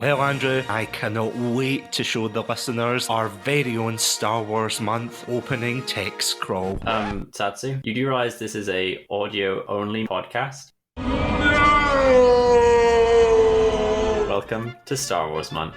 Well, Andrew, I cannot wait to show the listeners our very own Star Wars month opening text scroll. Satsu, you do realize this is a audio-only podcast? Welcome to Star Wars Month.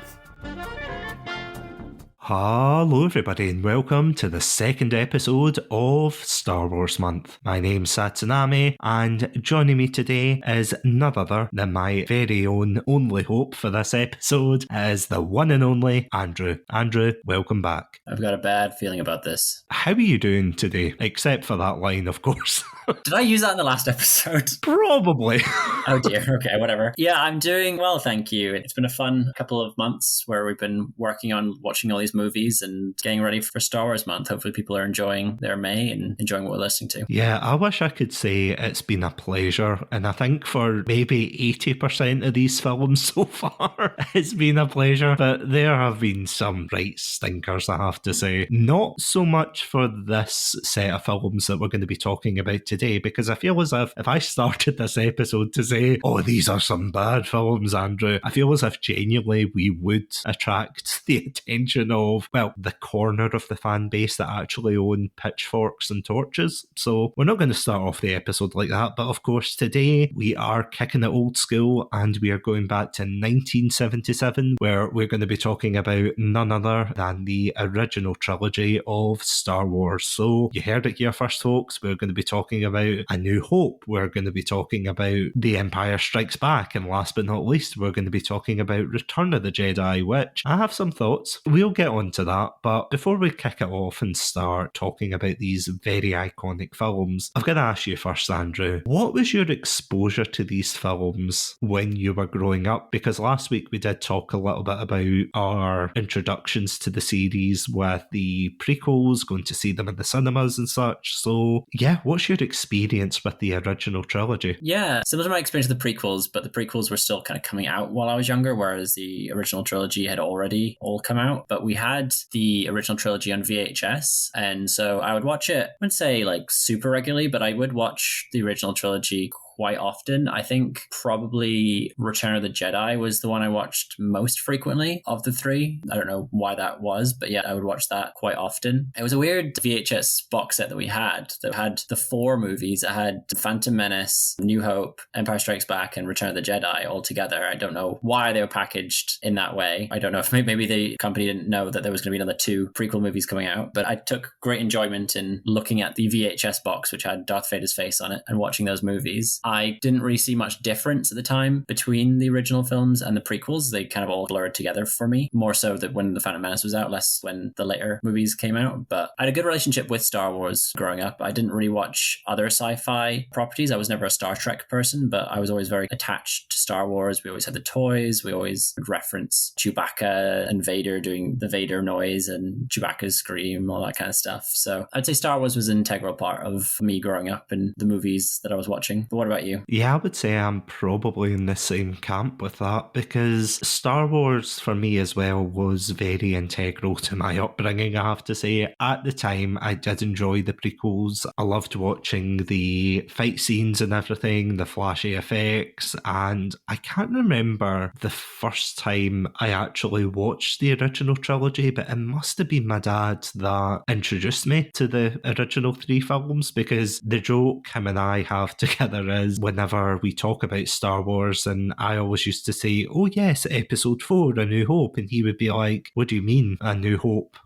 Hello everybody and welcome to the second episode of Star Wars Month. My name's Satsunami and joining me today is none other than my very own only hope for this episode is the one and only Andrew. Andrew, welcome back. I've got a bad feeling about this. How are you doing today? Except for that line, of course. Did I use that in the last episode? Probably. Oh dear, okay, whatever. Yeah, I'm doing well, thank you. It's been a fun couple of months where we've been working on watching all these movies and getting ready for Star Wars Month. Hopefully people are enjoying their May and enjoying what we're listening to. Yeah, I wish I could say it's been a pleasure. And I think for maybe 80% of these films so far, it's been a pleasure. But there have been some right stinkers, I have to say. Not so much for this set of films that we're going to be talking about today, because I feel as if I started this episode to say, oh, these are some bad films, Andrew, I feel as if genuinely we would attract the attention of, well, the corner of the fan base that actually own pitchforks and torches. So we're not going to start off the episode like that. But of course, today we are kicking it old school and we are going back to 1977, where we're going to be talking about none other than the original trilogy of Star Wars. So you heard it here first, folks. We're going to be talking about A New Hope. We're going to be talking about The Empire Strikes Back. And last but not least, we're going to be talking about Return of the Jedi, which I have some thoughts. We'll get on to that. But before we kick it off and start talking about these very iconic films, I've got to ask you first, Andrew, what was your exposure to these films when you were growing up? Because last week we did talk a little bit about our introductions to the series with the prequels, going to see them in the cinemas and such. So yeah, what's your experience with the original trilogy? Yeah, similar to my experience with the prequels, but the prequels were still kind of coming out while I was younger, whereas the original trilogy had already all come out. But we had the original trilogy on VHS, and so I would watch it, I wouldn't say like super regularly, but I would watch the original trilogy quite often. I think probably Return of the Jedi was the one I watched most frequently of the three. I don't know why that was, but yeah, I would watch that quite often. It was a weird VHS box set that we had that had the four movies. It had Phantom Menace, New Hope, Empire Strikes Back, and Return of the Jedi all together. I don't know why they were packaged in that way. I don't know if maybe the company didn't know that there was going to be another two prequel movies coming out, but I took great enjoyment in looking at the VHS box, which had Darth Vader's face on it, and watching those movies. I didn't really see much difference at the time between the original films and the prequels. They kind of all blurred together for me, more so that when The Phantom Menace was out, less when the later movies came out. But I had a good relationship with Star Wars growing up. I didn't really watch other sci-fi properties. I was never a Star Trek person, but I was always very attached to Star Wars. We always had the toys. We always would reference Chewbacca and Vader doing the Vader noise and Chewbacca's scream, all that kind of stuff. So I'd say Star Wars was an integral part of me growing up and the movies that I was watching. But what about you? Yeah, I would say I'm probably in the same camp with that, because Star Wars for me as well was very integral to my upbringing, I have to say. At the time, I did enjoy the prequels. I loved watching the fight scenes and everything, the flashy effects, and I can't remember the first time I actually watched the original trilogy, but it must have been my dad that introduced me to the original three films, because the joke him and I have together is whenever we talk about Star Wars, and I always used to say, oh yes, episode 4, A New Hope, and he would be like, what do you mean, A New Hope?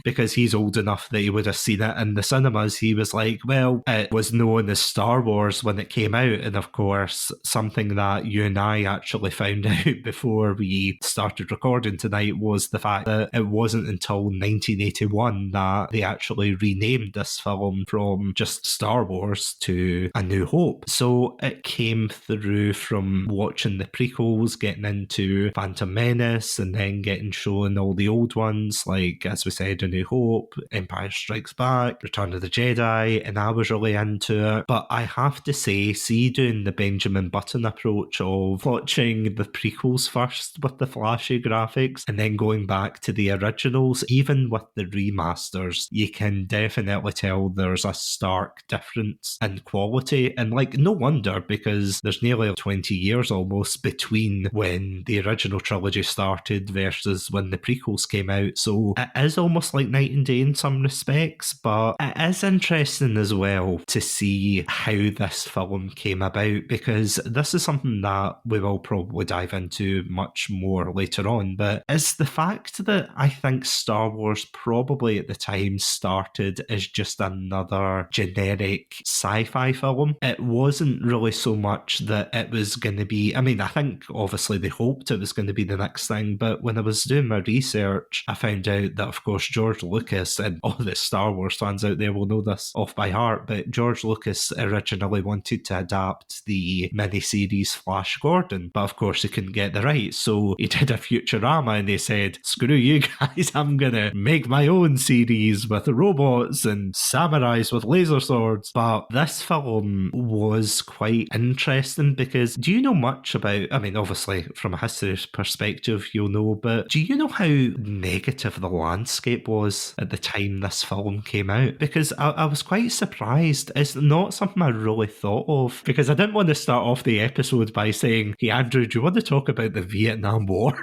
Because he's old enough that he would have seen it in the cinemas. He was like, well, it was known as Star Wars when it came out, and of course, something that you and I actually found out before we started recording tonight was the fact that it wasn't until 1981 that they actually renamed this film from just Star Wars to A New Hope. So it came through from watching the prequels, getting into Phantom Menace, and then getting shown all the old ones, like, as we said, A New Hope, Empire Strikes Back, Return of the Jedi, and I was really into it. But I have to say, see, doing the Benjamin Button approach of watching the prequels first with the flashy graphics, and then going back to the originals, even with the remasters, you can definitely tell there's a stark difference in quality. And, like, no wonder wonder, because there's nearly 20 years almost between when the original trilogy started versus when the prequels came out. So it is almost like night and day in some respects, but it is interesting as well to see how this film came about, because this is something that we will probably dive into much more later on, but it's the fact that I think Star Wars probably at the time started as just another generic sci-fi film. It wasn't really so much that it was going to be, I mean, I think obviously they hoped it was going to be the next thing, but when I was doing my research, I found out that, of course, George Lucas, and all the Star Wars fans out there will know this off by heart, but George Lucas originally wanted to adapt the miniseries Flash Gordon, but of course he couldn't get the rights, so he did a Futurama and they said, screw you guys, I'm gonna make my own series with robots and samurais with laser swords. But this film was quite interesting because, do you know much about, I mean, obviously from a history perspective you'll know, but do you know how negative the landscape was at the time this film came out? Because I was quite surprised. It's not something I really thought of, because I didn't want to start off the episode by saying, hey Andrew, do you want to talk about the Vietnam War?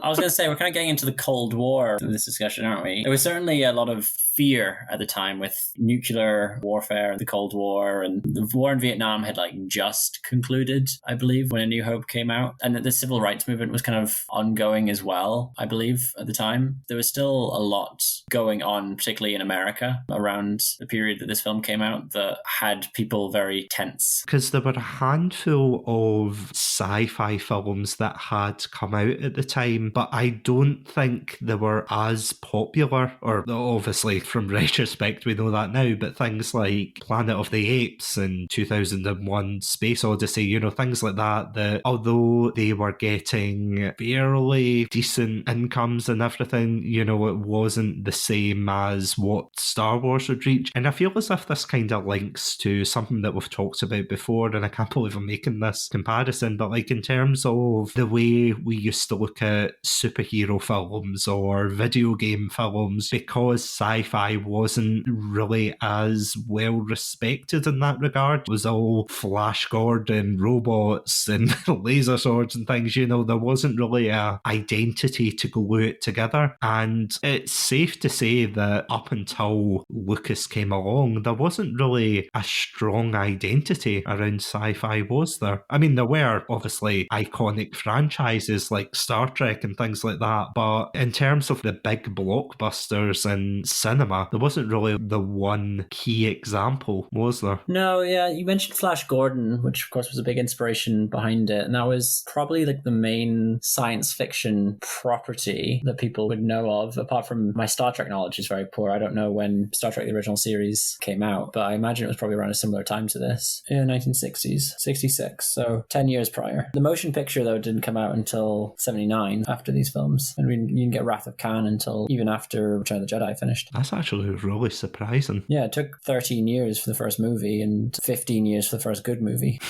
I was going to say, we're kind of getting into the Cold War in this discussion, aren't we? There was certainly a lot of fear at the time with nuclear warfare, the Cold War, and the war in Vietnam had just concluded, I believe, when A New Hope came out. And the civil rights movement was kind of ongoing as well, I believe, at the time. There was still a lot going on, particularly in America, around the period that this film came out, that had people very tense. Because there were a handful of sci-fi films that had come out at the time, but I don't think they were as popular, or obviously from retrospect we know that now, but things like Planet of the Apes and 2001 Space Odyssey, things like that although they were getting fairly decent incomes and everything, it wasn't the same as what Star Wars would reach. And I feel as if this kind of links to something that we've talked about before, and I can't believe I'm making this comparison, but in terms of the way we used to look at superhero films or video game films, because sci-fi wasn't really as well respected in that regard. It was all Flash Gordon, robots and laser swords and things, there wasn't really a identity to glue it together. And it's safe to say that up until Lucas came along, there wasn't really a strong identity around sci-fi, was there? I mean, there were obviously iconic franchises like Star Trek and things like that, but in terms of the big blockbusters in cinema, there wasn't really the one key example, was there? No, yeah, you mentioned Flash Gordon, which of course was a big inspiration behind it, and that was probably the main science fiction property that people would know of. Apart from my Star Trek knowledge is very poor. I don't know when Star Trek the original series came out, but I imagine it was probably around a similar time to this, in the 1960s, 66, so 10 years prior. The motion picture, though, didn't come out until 79 after these films, and you didn't get Wrath of Khan until even after Return of the Jedi finished. That's actually really surprising. Yeah, it took 13 years for the first movie and 15 years for the first good movie.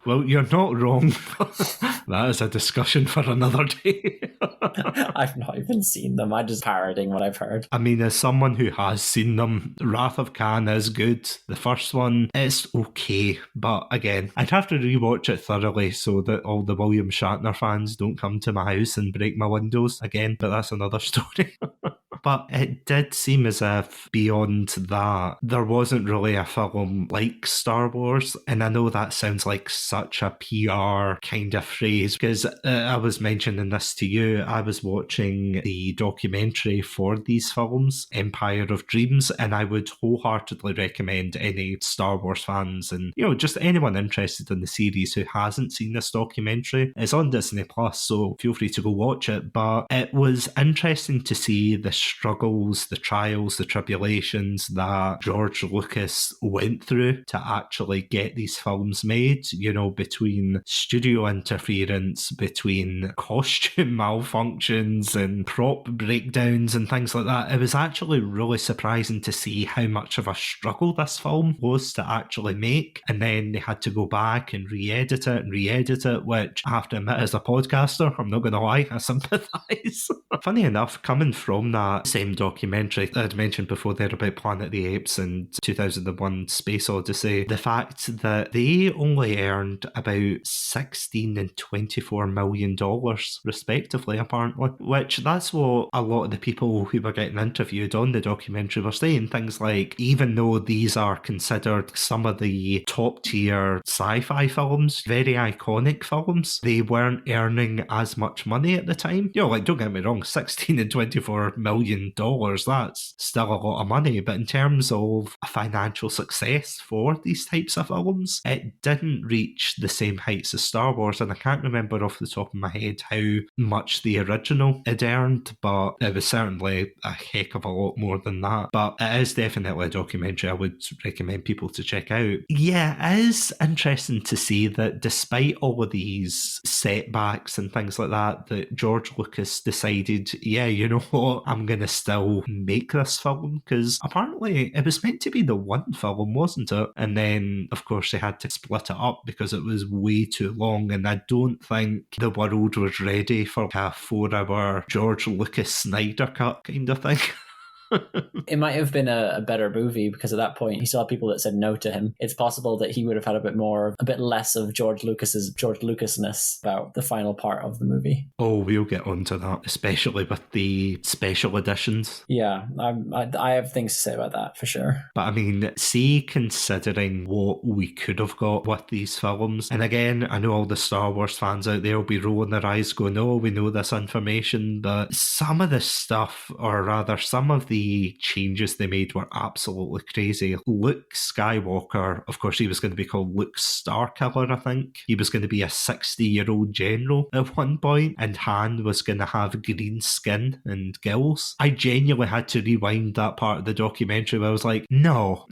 Well, you're not wrong. That is a discussion for another day. I've not even seen them. I'm just parroting what I've heard. I mean, as someone who has seen them, Wrath of Khan is good. The first one is okay, but again, I'd have to rewatch it thoroughly so that all the William Shatner fans don't come to my house and break my windows again, but that's another story. But it did seem as if beyond that, there wasn't really a film like Star Wars. And I know that sounds like such a PR kind of phrase, because I was mentioning this to you. I was watching the documentary for these films, Empire of Dreams, and I would wholeheartedly recommend any Star Wars fans and, just anyone interested in the series who hasn't seen this documentary. It's on Disney Plus, so feel free to go watch it. But it was interesting to see the struggles, the trials, the tribulations that George Lucas went through to actually get these films made, between studio interference, between costume malfunctions and prop breakdowns and things like that. It was actually really surprising to see how much of a struggle this film was to actually make. And then they had to go back and re-edit it, which I have to admit, as a podcaster, I'm not going to lie, I sympathise. Funny enough, coming from that, that same documentary I'd mentioned before there about Planet of the Apes and 2001 Space Odyssey, the fact that they only earned about $16 and $24 million respectively, apparently, which that's what a lot of the people who were getting interviewed on the documentary were saying. Things like, even though these are considered some of the top tier sci-fi films, very iconic films, they weren't earning as much money at the time. Like, don't get me wrong, $16 and $24 million, that's still a lot of money, but in terms of a financial success for these types of films, it didn't reach the same heights as Star Wars, and I can't remember off the top of my head how much the original had earned, but it was certainly a heck of a lot more than that. But it is definitely a documentary I would recommend people to check out. Yeah, it is interesting to see that despite all of these setbacks and things like that, that George Lucas decided, yeah, you know what, I'm going to still make this film, because apparently it was meant to be the one film, wasn't it? And then, of course, they had to split it up because it was way too long, and I don't think the world was ready for a 4-hour George Lucas Snyder cut kind of thing. It might have been a better movie because at that point he still had people that said no to him. It's possible that he would have had a bit less of George Lucasness about the final part of the movie. Oh, we'll get onto that, especially with the special editions. Yeah, I have things to say about that for sure. But I mean, see, considering what we could have got with these films, and again, I know all the Star Wars fans out there will be rolling their eyes going, oh, we know this information, but some of the stuff, or rather some of the changes they made were absolutely crazy. Luke Skywalker, of course, he was going to be called Luke Starkiller, I think. He was going to be a 60-year-old general at one point, and Han was going to have green skin and gills. I genuinely had to rewind that part of the documentary where I was like, no.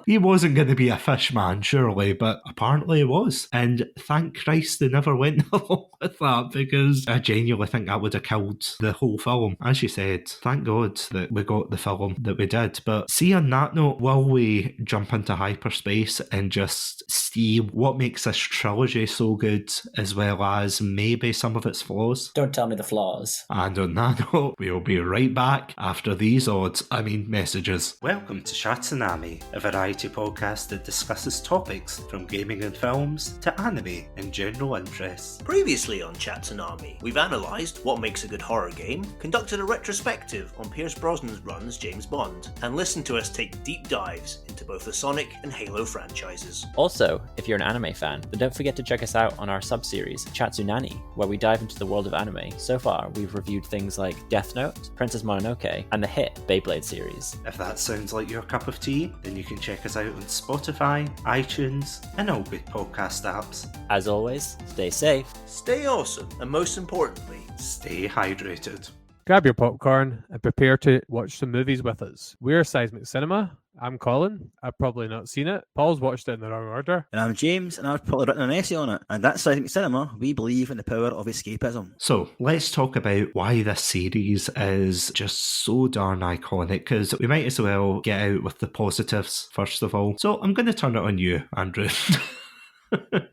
He wasn't going to be a fish man, surely, but apparently he was. And thank Christ they never went along with that, because I genuinely think that would have killed the whole film. As you said, thank God that we got the film that we did. But see, on that note, will we jump into hyperspace and just see what makes this trilogy so good, as well as maybe some of its flaws? Don't tell me the flaws. And on that note, we'll be right back after these messages. Welcome to Chatsunami, a variety podcast that discusses topics from gaming and films to anime and general interests. Previously on Chatsunami, we've analysed what makes a good horror game, conducted a retrospective on Pierce Brosnan's run as James Bond, and listened to us take deep dives into both the Sonic and Halo franchises. Also, if you're an anime fan, then don't forget to check us out on our sub-series, Chatsunami, where we dive into the world of anime. So far, we've reviewed things like Death Note, Princess Mononoke, and the hit Beyblade series. If that sounds like your cup of tea, then you can check us out on Spotify, iTunes, and all good podcast apps. As always, stay safe, Stay awesome, and most importantly, stay hydrated. Grab your popcorn and prepare to watch some movies with us. We're Seismic Cinema. I'm Colin. I've probably not seen it. Paul's watched it in the wrong order. And I'm James, and I've probably written an essay on it. And that's Seismic Cinema. We believe in the power of escapism. So let's talk about why this series is just so darn iconic, because we might as well get out with the positives first of all. So I'm going to turn it on you, Andrew.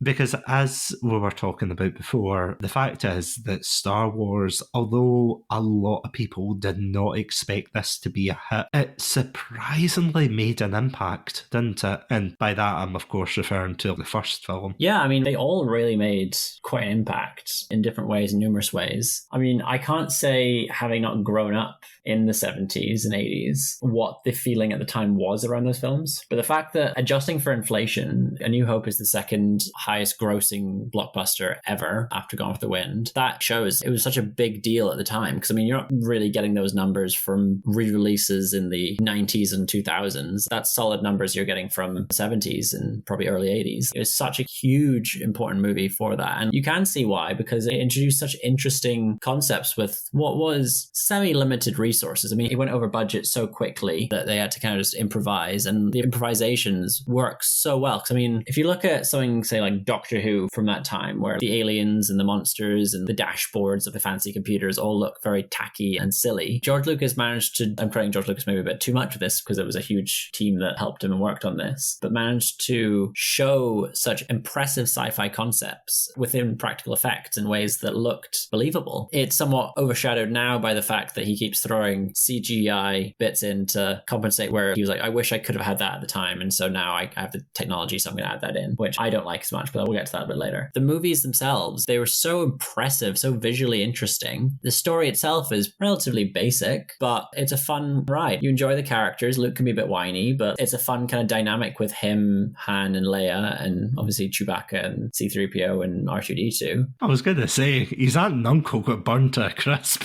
Because as we were talking about before, the fact is that Star Wars, although a lot of people did not expect this to be a hit, it surprisingly made an impact, didn't it? And by that, I'm of course referring to the first film. Yeah, I mean, they all really made quite an impact in different ways, in numerous ways. I mean, I can't say, having not grown up in the 70s and 80s, what the feeling at the time was around those films. But the fact that, adjusting for inflation, A New Hope is the second highest grossing blockbuster ever after Gone with the Wind, that shows it was such a big deal at the time. Because I mean, you're not really getting those numbers from re-releases in the 90s and 2000s. That's solid numbers you're getting from the 70s and probably early 80s. It was such a huge, important movie for that. And you can see why, because it introduced such interesting concepts with what was semi-limited resources. I mean, it went over budget so quickly that they had to kind of just improvise, and the improvisations work so well. Because I mean, if you look at something something, say, like Doctor Who from that time, where the aliens and the monsters and the dashboards of the fancy computers all look very tacky and silly, George Lucas managed to, I'm crediting George Lucas maybe a bit too much for this because it was a huge team that helped him and worked on this, but managed to show such impressive sci-fi concepts within practical effects in ways that looked believable. It's somewhat overshadowed now by the fact that he keeps throwing CGI bits in to compensate where he was like, I wish I could have had that at the time, and so now I have the technology, so I'm going to add that in, which I don't like as much, but we'll get to that a bit later. The movies themselves, they were so impressive, so visually interesting. The story itself is relatively basic, but it's a fun ride. You enjoy the characters. Luke can be a bit whiny, but it's a fun kind of dynamic with him, Han and Leia, and obviously Chewbacca and C-3PO and R2-D2. I was going to say, his aunt and uncle got burnt to a crisp.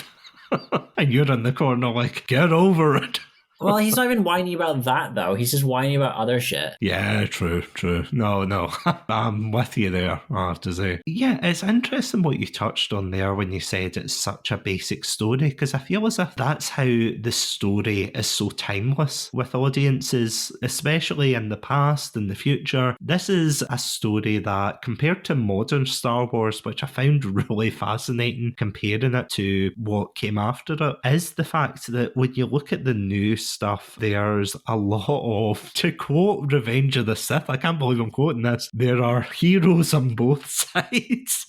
And you're in the corner like, get over it. Well, he's not even whiny about that, though. He's just whiny about other shit. Yeah, true. No. I'm with you there, I have to say. Yeah, it's interesting what you touched on there when you said it's such a basic story, because I feel as if that's how the story is so timeless with audiences, especially in the past and the future. This is a story that, compared to modern Star Wars, which I found really fascinating, comparing it to what came after it, is the fact that when you look at the new stuff, there's a lot of, to quote Revenge of the Sith, I can't believe I'm quoting this, there are heroes on both sides.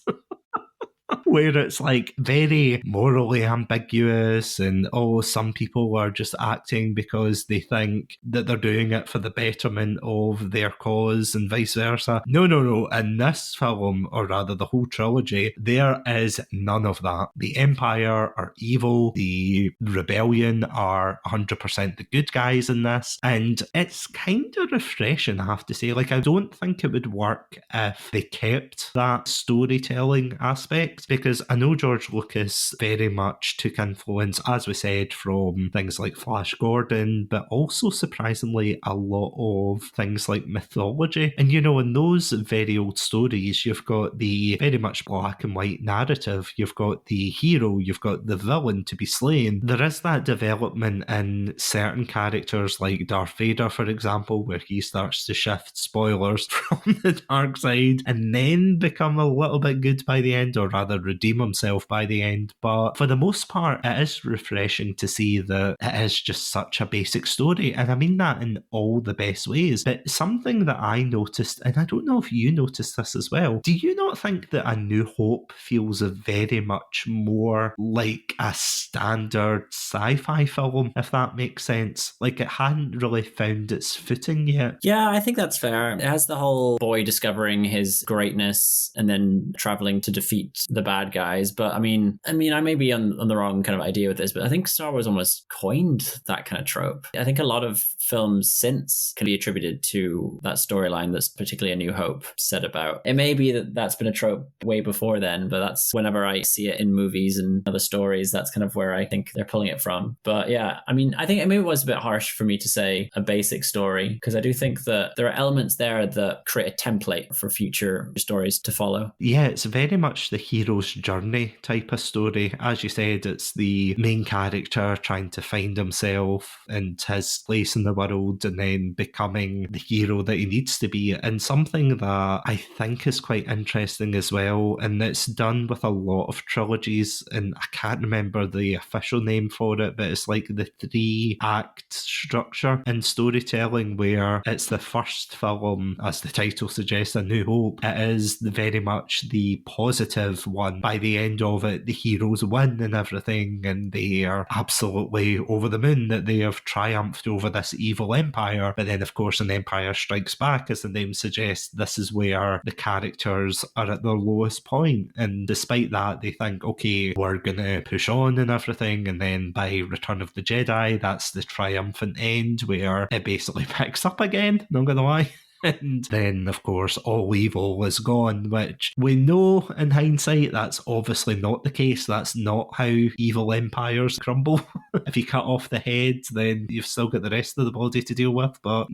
Where it's like very morally ambiguous and some people are just acting because they think that they're doing it for the betterment of their cause and vice versa. No. In this film, or rather the whole trilogy, there is none of that. The Empire are evil, the Rebellion are 100% the good guys in this, and it's kind of refreshing, I have to say. Like, I don't think it would work if they kept that storytelling aspect, because I know George Lucas very much took influence, as we said, from things like Flash Gordon, but also surprisingly a lot of things like mythology. And in those very old stories, you've got the very much black and white narrative, you've got the hero, you've got the villain to be slain. There is that development in certain characters like Darth Vader, for example, where he starts to shift, spoilers, from the dark side and then become a little bit good by the end, or rather redeem himself by the end. But for the most part, it is refreshing to see that it is just such a basic story, and I mean that in all the best ways. But something that I noticed, and I don't know if you noticed this as well, do you not think that A New Hope feels very much more like a standard sci-fi film, if that makes sense? Like, it hadn't really found its footing yet. Yeah, I think that's fair. It has the whole boy discovering his greatness and then traveling to defeat the bad guys. But I mean, I may be on the wrong kind of idea with this, but I think Star Wars almost coined that kind of trope. I think a lot of films since can be attributed to that storyline that's particularly A New Hope set about. It may be that that's been a trope way before then, but that's whenever I see it in movies and other stories, that's kind of where I think they're pulling it from. But yeah, I mean, I think maybe it was a bit harsh for me to say a basic story, because I do think that there are elements there that create a template for future stories to follow. Yeah, it's very much the hero's journey type of story. As you said, it's the main character trying to find himself and his place in the world, and then becoming the hero that he needs to be. And something that I think is quite interesting as well, and it's done with a lot of trilogies, and I can't remember the official name for it, but it's like the 3-act structure in storytelling, where it's the first film, as the title suggests, A New Hope. It is very much the positive one. By the end of it, the heroes win and everything, and they are absolutely over the moon that they have triumphed over this evil empire. But then, of course, an Empire Strikes Back, as the name suggests, this is where the characters are at their lowest point. And despite that, they think, okay, we're going to push on and everything. And then by Return of the Jedi, that's the triumphant end where it basically picks up again, not going to lie. And then, of course, all evil is gone, which we know in hindsight that's obviously not the case. That's not how evil empires crumble. If you cut off the head, then you've still got the rest of the body to deal with. But,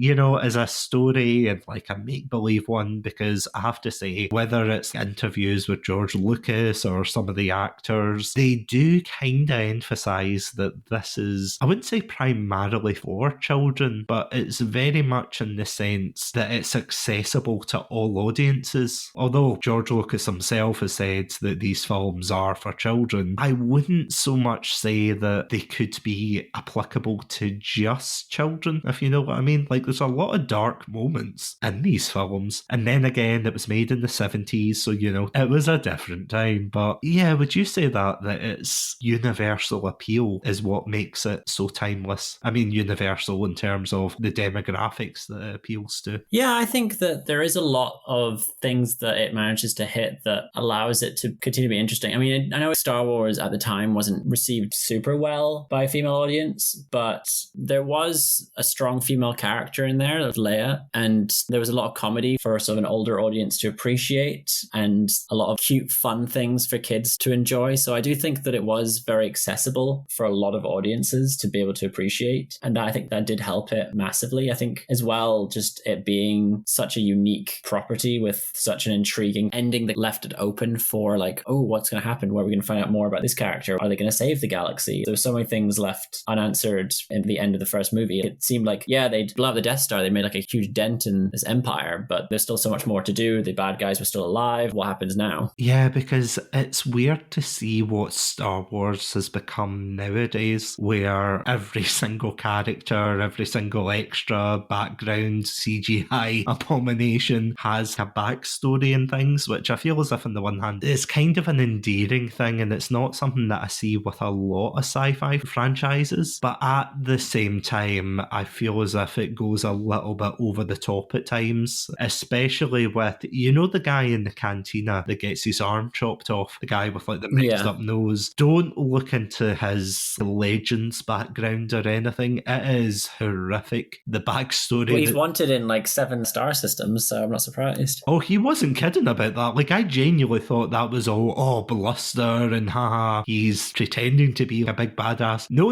as a story and like a make-believe one, because I have to say, whether it's interviews with George Lucas or some of the actors, they do kind of emphasise that this is, I wouldn't say primarily for children, but it's very much in the sense that it's accessible to all audiences. Although George Lucas himself has said that these films are for children, I wouldn't so much say that they could be applicable to just children, if you know what I mean. Like, there's a lot of dark moments in these films. And then again, it was made in the 70s, so, you know, it was a different time. But yeah, would you say that its universal appeal is what makes it so timeless? I mean, universal in terms of the demographics that it appeals to. Yeah, I think that there is a lot of things that it manages to hit that allows it to continue to be interesting. I mean, I know Star Wars at the time wasn't received super well by a female audience, but there was a strong female character in there, of Leia, and there was a lot of comedy for sort of an older audience to appreciate and a lot of cute, fun things for kids to enjoy. So I do think that it was very accessible for a lot of audiences to be able to appreciate. And I think that did help it massively. I think as well, just it being such a unique property with such an intriguing ending that left it open for like, oh, what's going to happen? Where are we going to find out more about this character? Are they going to save the galaxy? There were so many things left unanswered in the end of the first movie. It seemed like, yeah, they'd blow up the Death Star. They made like a huge dent in this empire, but there's still so much more to do. The bad guys were still alive. What happens now? Yeah, because it's weird to see what Star Wars has become nowadays, where every single character, every single extra background CGI abomination has a backstory and things, which I feel as if on the one hand is kind of an endearing thing, and it's not something that I see with a lot of sci-fi franchises. But at the same time, I feel as if it goes a little bit over the top at times, especially with, you know, the guy in the cantina that gets his arm chopped off, the guy with like the mixed up nose. Don't look into his Legends background or anything. It is horrific. The backstory. Well, he's wanted in like 7 star systems, so I'm not surprised. Oh, he wasn't kidding about that. Like, I genuinely thought that was all, bluster and haha, he's pretending to be a big badass. No.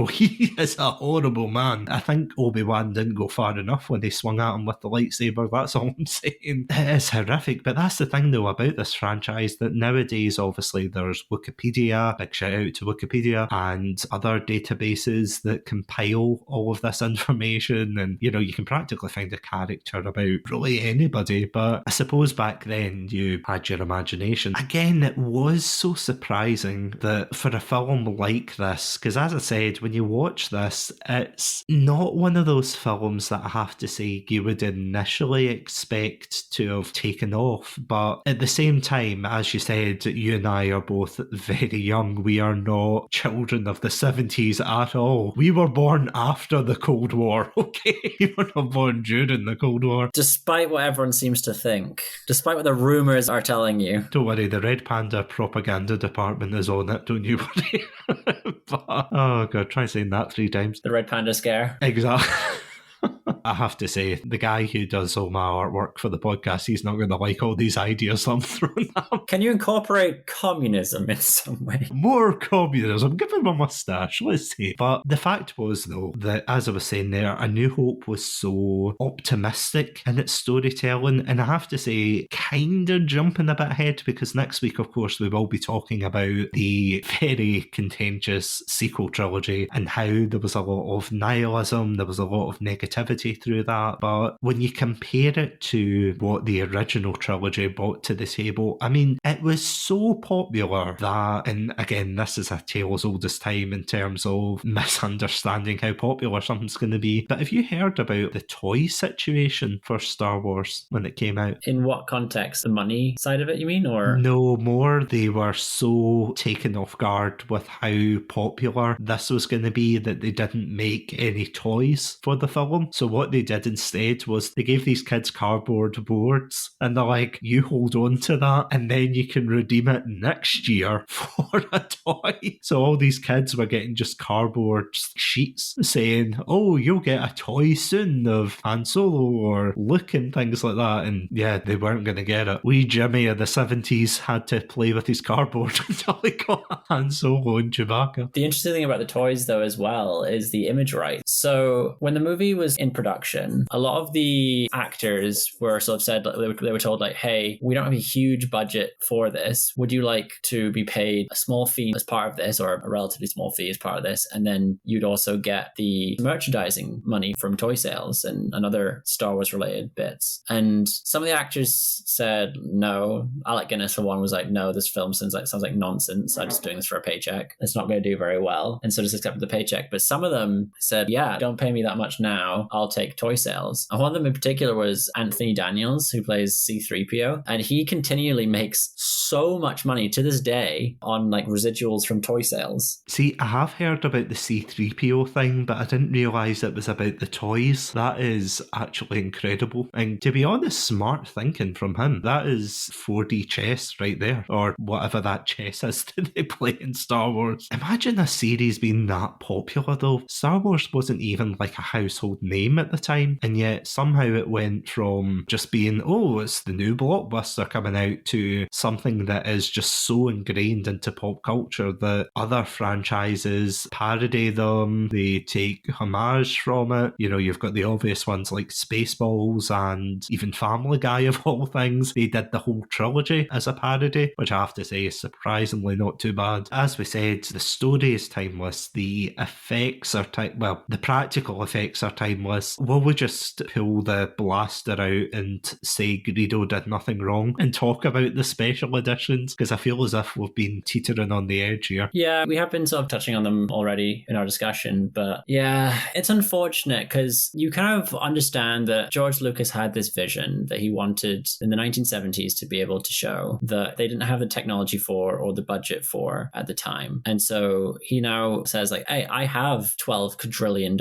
He is a horrible man. I think Obi-Wan didn't go far enough when they swung at him with the lightsaber. That's all I'm saying. It is horrific. But that's the thing, though, about this franchise, that nowadays, obviously, there's Wikipedia, big shout out to Wikipedia, and other databases that compile all of this information. And, you know, you can practically find a character about really anybody. But I suppose back then you had your imagination. Again, it was so surprising that for a film like this, because as I said, when you watch this, it's not one of those films that I have to say you would initially expect to have taken off. But at the same time, as you said, you and I are both very young. We are not children of the 70s at all. We were born after the Cold War, okay? We were not born during the Cold War. Despite what everyone seems to think, despite what the rumours are telling you. Don't worry, the Red Panda propaganda department is on it, don't you worry. But, oh god, try saying that 3 times. The Red Panda scare. Exactly. I have to say, the guy who does all my artwork for the podcast, he's not going to like all these ideas I'm throwing out. Can you incorporate communism in some way? More communism. Give him a mustache, let's see. But the fact was, though, that as I was saying there, A New Hope was so optimistic in its storytelling. And I have to say, kind of jumping a bit ahead, because next week, of course, we will be talking about the very contentious sequel trilogy and how there was a lot of nihilism, there was a lot of negativity through that. But when you compare it to what the original trilogy brought to the table, I mean, it was so popular that, and again, this is a tale as old as time in terms of misunderstanding how popular something's going to be. But have you heard about the toy situation for Star Wars when it came out? In what context? The money side of it, you mean? Or no, more they were so taken off guard with how popular this was going to be that they didn't make any toys for the film. So what they did instead was they gave these kids cardboard boards, and they're like, you hold on to that and then you can redeem it next year for a toy. So all these kids were getting just cardboard sheets saying, oh, you'll get a toy soon of Han Solo or Luke and things like that. And yeah, they weren't going to get it. Wee Jimmy of the 70s had to play with his cardboard until he got Han Solo and Chewbacca. The interesting thing about the toys, though, as well, is the image rights. So when the movie was was in production, a lot of the actors were sort of said, they were told like, hey, we don't have a huge budget for this. Would you like to be paid a small fee as part of this, or a relatively small fee as part of this? And then you'd also get the merchandising money from toy sales and other Star Wars related bits. And some of the actors said no. Alec Guinness, for one, was like, no, this film sounds like nonsense. I'm just doing this for a paycheck. It's not going to do very well. And so just accepted the paycheck. But some of them said, yeah, don't pay me that much now. I'll take toy sales. And one of them in particular was Anthony Daniels, who plays C-3PO. And he continually makes so much money to this day on like residuals from toy sales. See, I have heard about the C-3PO thing, but I didn't realise it was about the toys. That is actually incredible. And to be honest, smart thinking from him. That is 4D chess right there, or whatever that chess is that they play in Star Wars. Imagine a series being that popular though. Star Wars wasn't even like a household name at the time, and yet somehow it went from just being, oh, it's the new blockbuster coming out, to something that is just so ingrained into pop culture that other franchises parody them, they take homage from it. You know, you've got the obvious ones like Spaceballs and even Family Guy of all things. They did the whole trilogy as a parody, which I have to say is surprisingly not too bad. As we said, the story is timeless, the effects are the practical effects are timeless. Will we just pull the blaster out and say Greedo did nothing wrong and talk about the special editions? Because I feel as if we've been teetering on the edge here. Yeah, we have been sort of touching on them already in our discussion, but yeah, it's unfortunate because you kind of understand that George Lucas had this vision that he wanted in the 1970s to be able to show that they didn't have the technology for or the budget for at the time. And so he now says like, hey, I have $12 quadrillion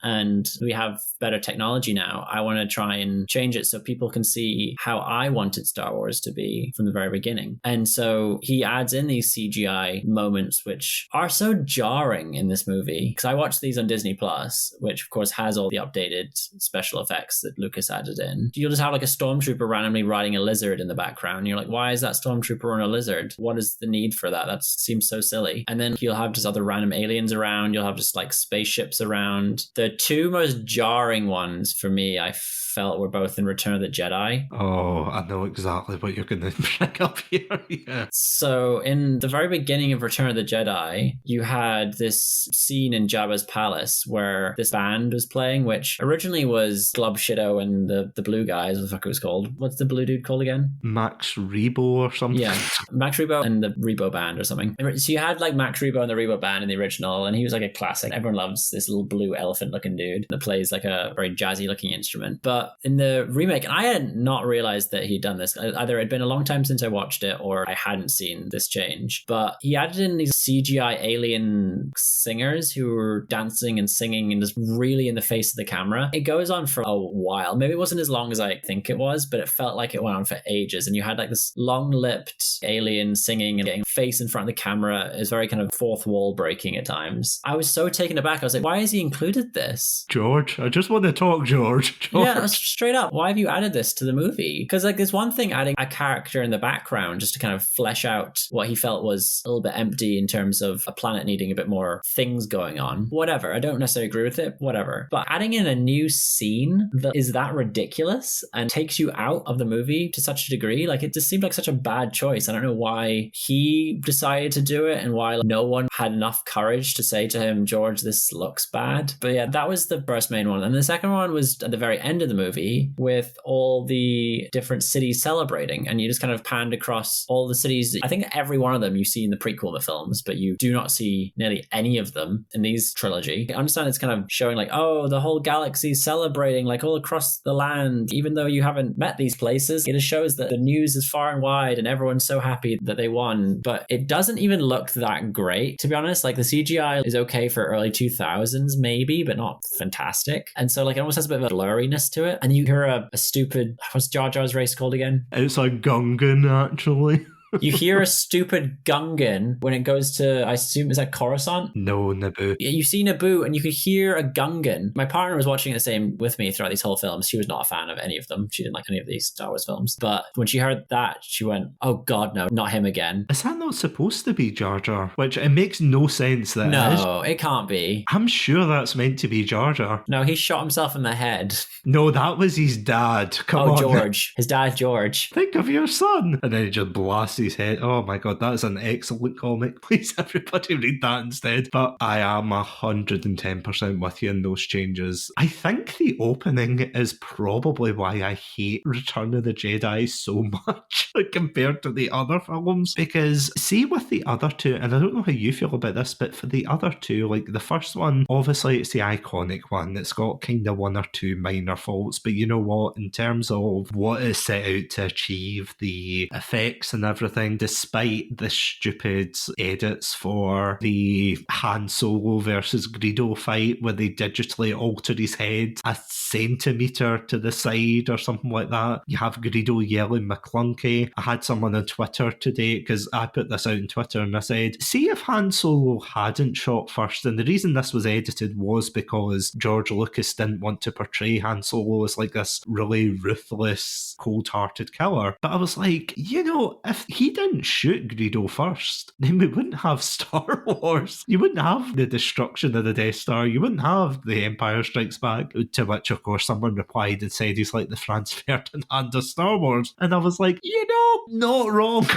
and we have better technology now. I want to try and change it so people can see how I wanted Star Wars to be from the very beginning. And so he adds in these CGI moments which are so jarring in this movie, because I watched these on Disney Plus, which of course has all the updated special effects that Lucas added in. You'll just have like a stormtrooper randomly riding a lizard in the background. You're like, why is that stormtrooper on a lizard? What is the need for that? That seems so silly. And then you'll have just other random aliens around. You'll have just like spaceships around. The two most jarring ones for me, I felt, were both in Return of the Jedi. Oh, I know exactly what you're going to bring up here. Yeah. So in the very beginning of Return of the Jedi, you had this scene in Jabba's palace where this band was playing, which originally was Glob Shido and the blue guys, what the fuck it was called. What's the blue dude called again? Max Rebo or something. Yeah, Max Rebo and the Rebo band or something. So you had like Max Rebo and the Rebo band in the original, and he was like a classic. Everyone loves this little blue elephant looking dude that plays like a very jazzy looking instrument. But in the remake, and I had not realized that he'd done this. Either it'd been a long time since I watched it or I hadn't seen this change. But he added in these CGI alien singers who were dancing and singing and just really in the face of the camera. It goes on for a while. Maybe it wasn't as long as I think it was, but it felt like it went on for ages. And you had like this long-lipped alien singing and getting face in front of the camera. It was very kind of fourth wall breaking at times. I was so taken aback. I was like, why has he included this? George, I just want to talk, George. Yeah, straight up. Why have you added this to the movie? Because like there's one thing adding a character in the background just to kind of flesh out what he felt was a little bit empty in terms of a planet needing a bit more things going on. Whatever. I don't necessarily agree with it. Whatever. But adding in a new scene that is that ridiculous and takes you out of the movie to such a degree, like it just seemed like such a bad choice. I don't know why he decided to do it and why no one had enough courage to say to him, George, this looks bad. But yeah, that was the first main one. And the second one was at the very end of the movie with all the different cities celebrating, and you just kind of panned across all the cities. I think every one of them you see in the prequel films, but you do not see nearly any of them in these trilogy. I understand it's kind of showing like, oh, the whole galaxy celebrating like all across the land, even though you haven't met these places. It just shows that the news is far and wide and everyone's so happy that they won. But it doesn't even look that great, to be honest. Like the CGI is okay for early 2000s maybe, but not fantastic. And so like it almost has a bit of a blurriness to it. And you hear a stupid, what's Jar Jar's race called again? It's a Gungan, actually. You hear a stupid Gungan when it goes to, I assume, is that Coruscant? No, Naboo. Yeah, you see Naboo and you could hear a Gungan. My partner was watching the same with me throughout these whole films. She was not a fan of any of them. She didn't like any of these Star Wars films. But when she heard that, she went, oh God, no, not him again. Is that not supposed to be Jar Jar? Which it makes no sense that it is. No, it can't be. I'm sure that's meant to be Jar Jar. No, he shot himself in the head. No, that was his dad. Come on. George. His dad, George. Think of your son. And then he just blasts his head. Oh my God, that's an excellent comic. Please, everybody read that instead. But I am 110% with you in those changes. I think the opening is probably why I hate Return of the Jedi so much compared to the other films. Because see, with the other two, and I don't know how you feel about this, but for the other two, like the first one, obviously it's the iconic one. It's got kind of one or two minor faults, but you know what? In terms of what is set out to achieve, the effects and everything, despite the stupid edits for the Han Solo versus Greedo fight where they digitally altered his head a centimetre to the side or something like that, you have Greedo yelling McClunky. I had someone on Twitter today, because I put this out on Twitter, and I said, see if Han Solo hadn't shot first, and the reason this was edited was because George Lucas didn't want to portray Han Solo as like this really ruthless, cold-hearted killer. But I was like, you know, if he didn't shoot Greedo first, then we wouldn't have Star Wars. You wouldn't have the destruction of the Death Star. You wouldn't have The Empire Strikes Back. To which, of course, someone replied and said he's like the Franz Ferdinand of Star Wars. And I was like, you know, not wrong.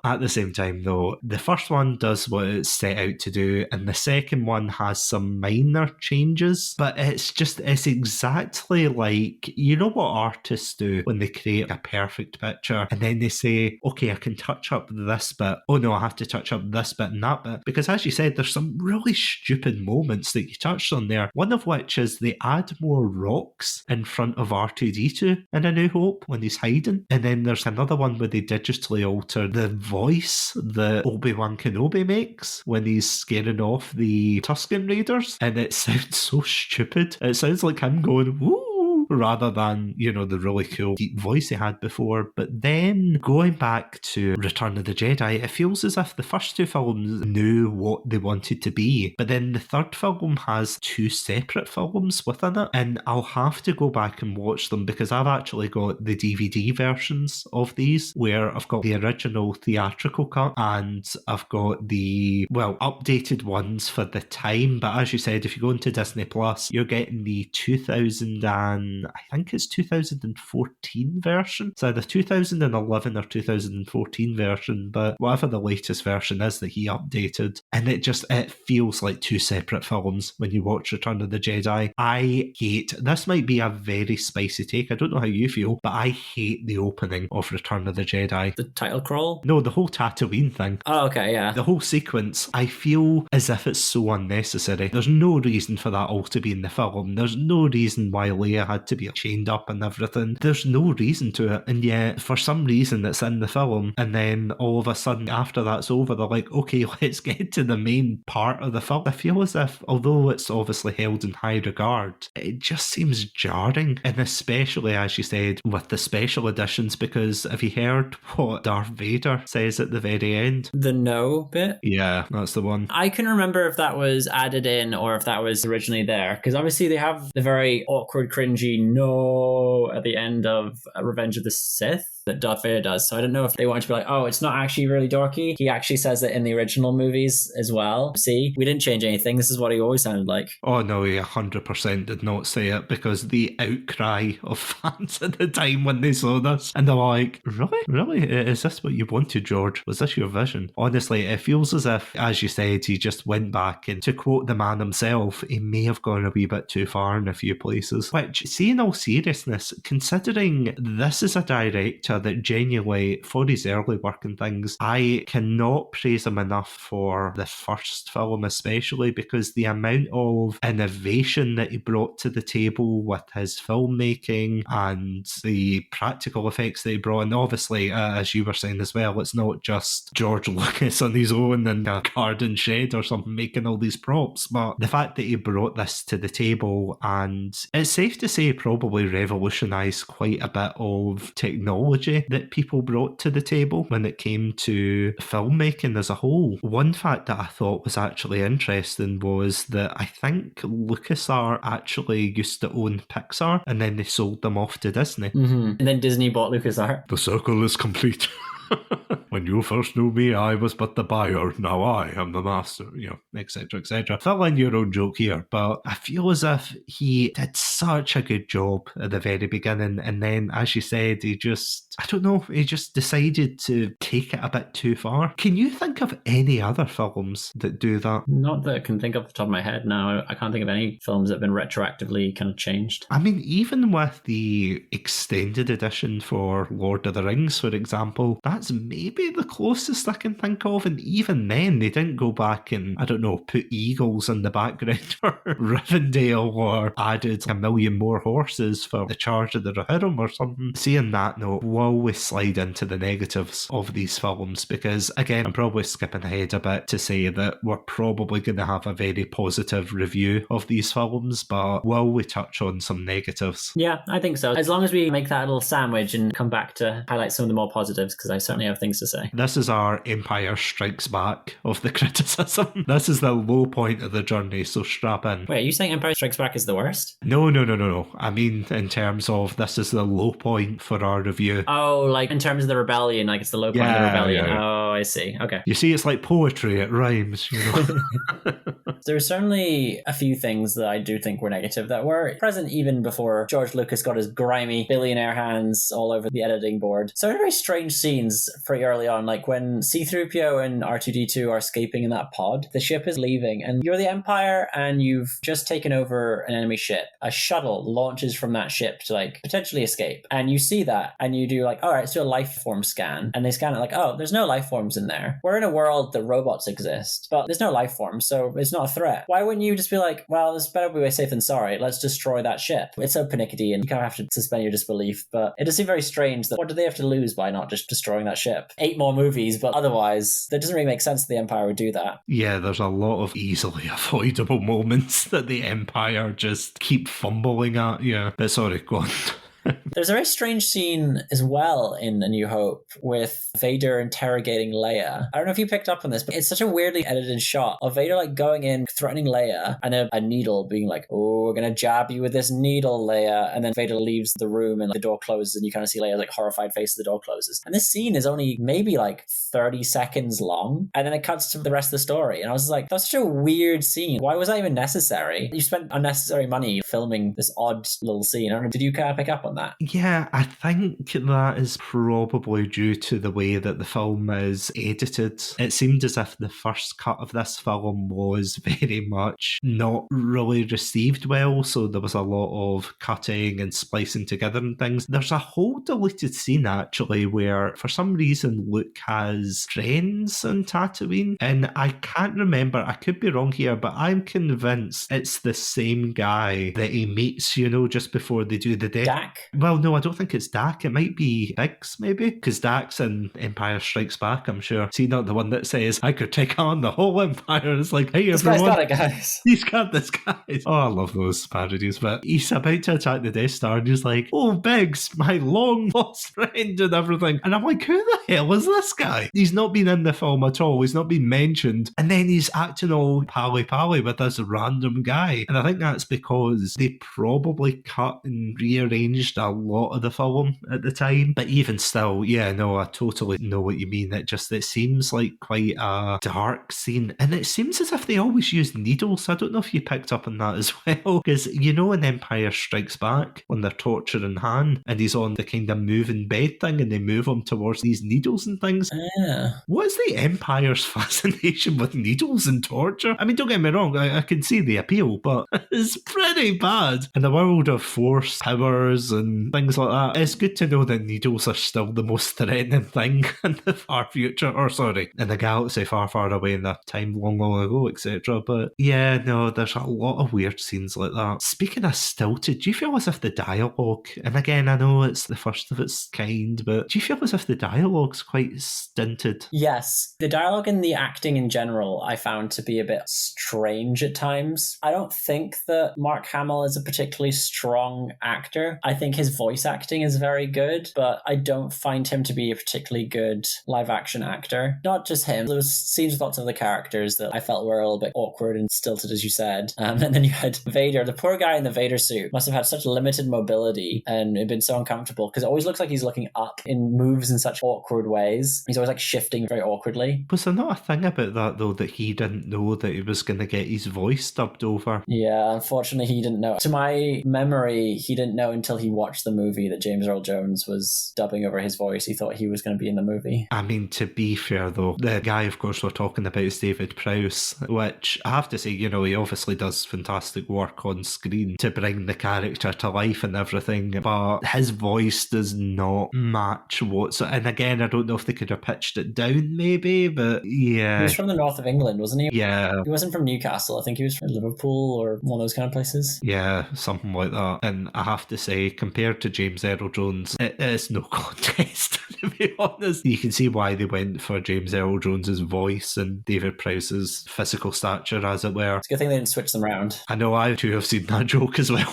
At the same time, though, the first one does what it's set out to do, and the second one has some minor changes, but it's exactly like, you know what artists do when they create a perfect picture, and then they say, okay, I can touch up this bit. Oh no, I have to touch up this bit and that bit. Because as you said, there's some really stupid moments that you touched on there. One of which is they add more rocks in front of R2-D2 in A New Hope when he's hiding. And then there's another one where they digitally alter the voice that Obi-Wan Kenobi makes when he's scaring off the Tusken Raiders. And it sounds so stupid. It sounds like him going, woo, rather than, you know, the really cool deep voice he had before. But then going back to Return of the Jedi, it feels as if the first two films knew what they wanted to be, but then the third film has two separate films within it, and I'll have to go back and watch them because I've actually got the DVD versions of these where I've got the original theatrical cut and I've got the, well, updated ones for the time. But as you said, if you go into Disney Plus, you're getting the 2014 version. It's either 2011 or 2014 version, but whatever the latest version is that he updated. And it feels like two separate films when you watch Return of the Jedi. I hate, this might be a very spicy take, I don't know how you feel, but I hate the opening of Return of the Jedi. The title crawl? No, the whole Tatooine thing. Oh, okay, yeah. The whole sequence, I feel as if it's so unnecessary. There's no reason for that all to be in the film. There's no reason why Leia had to be chained up and everything. There's no reason to it, and yet for some reason it's in the film, and then all of a sudden after that's over they're like, okay, let's get to the main part of the film. I feel as if, although it's obviously held in high regard, it just seems jarring, and especially as you said with the special editions, because have you heard what Darth Vader says at the very end? The no bit? Yeah, that's the one. I can remember if that was added in or if that was originally there, because obviously they have the very awkward, cringy no at the end of Revenge of the Sith that Darth Vader does. So I don't know if they wanted to be like, oh, it's not actually really dorky. He actually says it in the original movies as well. See, we didn't change anything. This is what he always sounded like. Oh no, he 100% did not say it, because the outcry of fans at the time when they saw this, and they're like, really? Is this what you wanted, George? Was this your vision? Honestly, it feels as if, as you said, he just went back, and to quote the man himself, he may have gone a wee bit too far in a few places. Which, see, in all seriousness, considering this is a director that genuinely, for his early work and things, I cannot praise him enough for the first film especially, because the amount of innovation that he brought to the table with his filmmaking and the practical effects that he brought, and obviously, as you were saying as well, it's not just George Lucas on his own in a garden shed or something making all these props, but the fact that he brought this to the table, and it's safe to say probably revolutionised quite a bit of technology technology that people brought to the table when it came to filmmaking as a whole. One fact that I thought was actually interesting was that I think LucasArts actually used to own Pixar and then they sold them off to Disney. And then Disney bought LucasArts. The circle is complete. When you first knew me, I was but the buyer. Now I am the master, etc., etc. Fill in your own joke here, but I feel as if he did such a good job at the very beginning, and then, as you said, he just decided to take it a bit too far. Can you think of any other films that do that? Not that I can think off the top of my head now. I can't think of any films that have been retroactively kind of changed. I mean, even with the extended edition for Lord of the Rings, for example, that's maybe the closest I can think of, and even then they didn't go back and, I don't know, put eagles in the background for Rivendell or added a million more horses for the Charge of the Rohirrim or something. Seeing that note, will we slide into the negatives of these films? Because again, I'm probably skipping ahead a bit to say that we're probably going to have a very positive review of these films, but will we touch on some negatives? Yeah, I think so. As long as we make that little sandwich and come back to highlight some of the more positives, because I certainly have things to say. This is our Empire Strikes Back of the criticism. This is the low point of the journey, so strap in. Wait, are you saying Empire Strikes Back is the worst? No. I mean, in terms of this is the low point for our review. Oh, like in terms of the rebellion, like it's the low point of the rebellion. Yeah. Oh, I see. Okay. You see, it's like poetry, it rhymes, There's certainly a few things that I do think were negative that were present even before George Lucas got his grimy billionaire hands all over the editing board. So very strange scenes pretty early on, like when C-3PO and R2-D2 are escaping in that pod, the ship is leaving and you're the Empire and you've just taken over an enemy ship. A shuttle launches from that ship to like potentially escape, and you see that and you do like, all right, let's do a life form scan, and they scan it like, oh, there's no life forms in there. We're in a world that robots exist, but there's no life forms, so it's not a threat. Why wouldn't you just be like, well, there's better be safe than sorry, let's destroy that ship? It's so pernickety and you kind of have to suspend your disbelief, but it does seem very strange that what do they have to lose by not just destroying that ship? 8 more movies, but otherwise that doesn't really make sense that the Empire would do that. Yeah, there's a lot of easily avoidable moments that the Empire just keep fumbling at. Yeah, but sorry, go on. There's a very strange scene as well in A New Hope with Vader interrogating Leia. I don't know if you picked up on this, but it's such a weirdly edited shot of Vader like going in, threatening Leia, and a needle being like, oh, we're going to jab you with this needle, Leia. And then Vader leaves the room and the door closes and you kind of see Leia's like horrified face as the door closes. And this scene is only maybe like 30 seconds long. And then it cuts to the rest of the story. And I was like, that's such a weird scene. Why was that even necessary? You spent unnecessary money filming this odd little scene. I don't know, did you kind of pick up on that? Yeah, I think that is probably due to the way that the film is edited. It seemed as if the first cut of this film was very much not really received well, so there was a lot of cutting and splicing together and things. There's a whole deleted scene actually where for some reason Luke has friends on Tatooine, and I can't remember, I could be wrong here, but I'm convinced it's the same guy that he meets, just before they do the death. Dak? Well, no, I don't think it's Dak. It might be Biggs, maybe, because Dak's in Empire Strikes Back, I'm sure. See, not the one that says, I could take on the whole Empire. It's like, hey, this everyone. Guy's got it, guys. He's got this, guys. Oh, I love those parodies. But he's about to attack the Death Star, and he's like, oh, Biggs, my long-lost friend and everything. And I'm like, who the hell is this guy? He's not been in the film at all. He's not been mentioned. And then he's acting all pally-pally with this random guy. And I think that's because they probably cut and rearranged a lot of the film at the time. But even still, yeah, no, I totally know what you mean. It seems like quite a dark scene. And it seems as if they always use needles. I don't know if you picked up on that as well. Because, in Empire Strikes Back, when they're torturing Han, and he's on the kind of moving bed thing, and they move him towards these needles and things. Yeah. What is the Empire's fascination with needles and torture? I mean, don't get me wrong, I can see the appeal, but it's pretty bad. In the world of force powers and things like that, it's good to know that needles are still the most threatening thing in the far future, in the galaxy far, far away in that time long, long ago, etc. But yeah, no, there's a lot of weird scenes like that. Speaking of stilted, do you feel as if the dialogue, and again, I know it's the first of its kind, but do you feel as if the dialogue's quite stinted? Yes. The dialogue and the acting in general I found to be a bit strange at times. I don't think that Mark Hamill is a particularly strong actor. I think his voice acting is very good, but I don't find him to be a particularly good live action actor. Not just him. There was scenes with lots of the characters that I felt were a little bit awkward and stilted, as you said. And then you had Vader. The poor guy in the Vader suit must have had such limited mobility and it been so uncomfortable because it always looks like he's looking up in moves in such awkward ways. He's always like shifting very awkwardly. Was there not a thing about that though, that he didn't know that he was going to get his voice dubbed over? Yeah, unfortunately he didn't know. To my memory, he didn't know until he watched the movie that James Earl Jones was dubbing over his voice. He thought he was going to be in the movie. I mean, to be fair though, the guy of course we're talking about is David Prowse, which I have to say, you know, he obviously does fantastic work on screen to bring the character to life and everything, but his voice does not match what's... And again, I don't know if they could have pitched it down maybe, but yeah. He was from the north of England, wasn't he? Yeah. He wasn't from Newcastle. I think he was from Liverpool or one of those kind of places. Yeah, something like that. And I have to say, compared to James Earl Jones, it is no contest, to be honest. You can see why they went for James Earl Jones's voice and David Prowse's physical stature, as it were. It's a good thing they didn't switch them around. I know I too have seen that joke as well.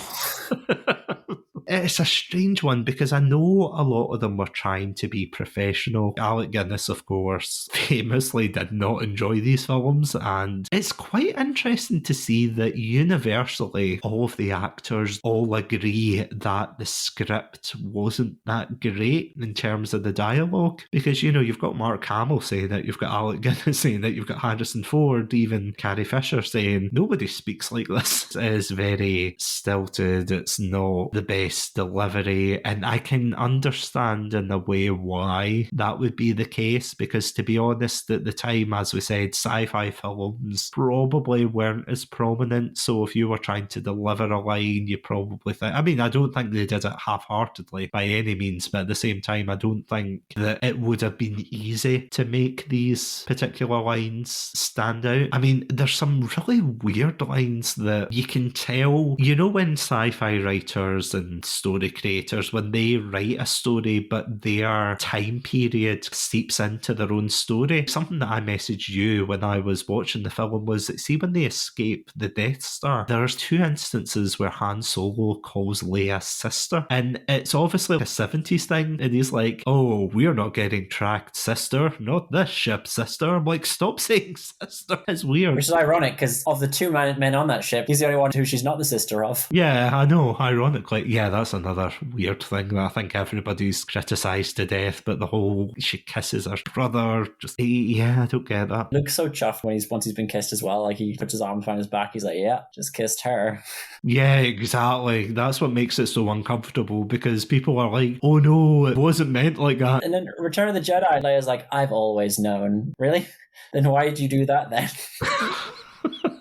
It's a strange one because I know a lot of them were trying to be professional. Alec Guinness, of course, famously did not enjoy these films, and it's quite interesting to see that universally all of the actors all agree that the script wasn't that great in terms of the dialogue. Because, you know, you've got Mark Hamill saying it, you've got Alec Guinness saying it, you've got Harrison Ford, even Carrie Fisher saying nobody speaks like this. It is very stilted, it's not the best delivery, and I can understand in a way why that would be the case, because to be honest, at the time, as we said, sci-fi films probably weren't as prominent, so if you were trying to deliver a line, you probably think... I mean, I don't think they did it half-heartedly by any means, but at the same time, I don't think that it would have been easy to make these particular lines stand out. I mean, there's some really weird lines that you can tell, you know, when sci-fi writers and story creators, when they write a story but their time period seeps into their own story. Something that I messaged you when I was watching the film was, see, when they escape the Death Star, there's 2 instances where Han Solo calls Leia sister, and it's obviously a 70s thing, and he's like, oh, we're not getting tracked, sister, not this ship, sister. I'm like, stop saying sister. It's weird. Which is ironic, because of the 2 men on that ship, he's the only one who she's not the sister of. Yeah, I know, ironically. Yeah, that's another weird thing that I think everybody's criticised to death, but the whole she kisses her brother, just, yeah, I don't get that. Luke's so chuffed when once he's been kissed as well, like he puts his arm behind his back, he's like, yeah, just kissed her. Yeah, exactly. That's what makes it so uncomfortable, because people are like, oh no, it wasn't meant like that. And then Return of the Jedi, Leia's like, I've always known. Really? Then why did you do that then?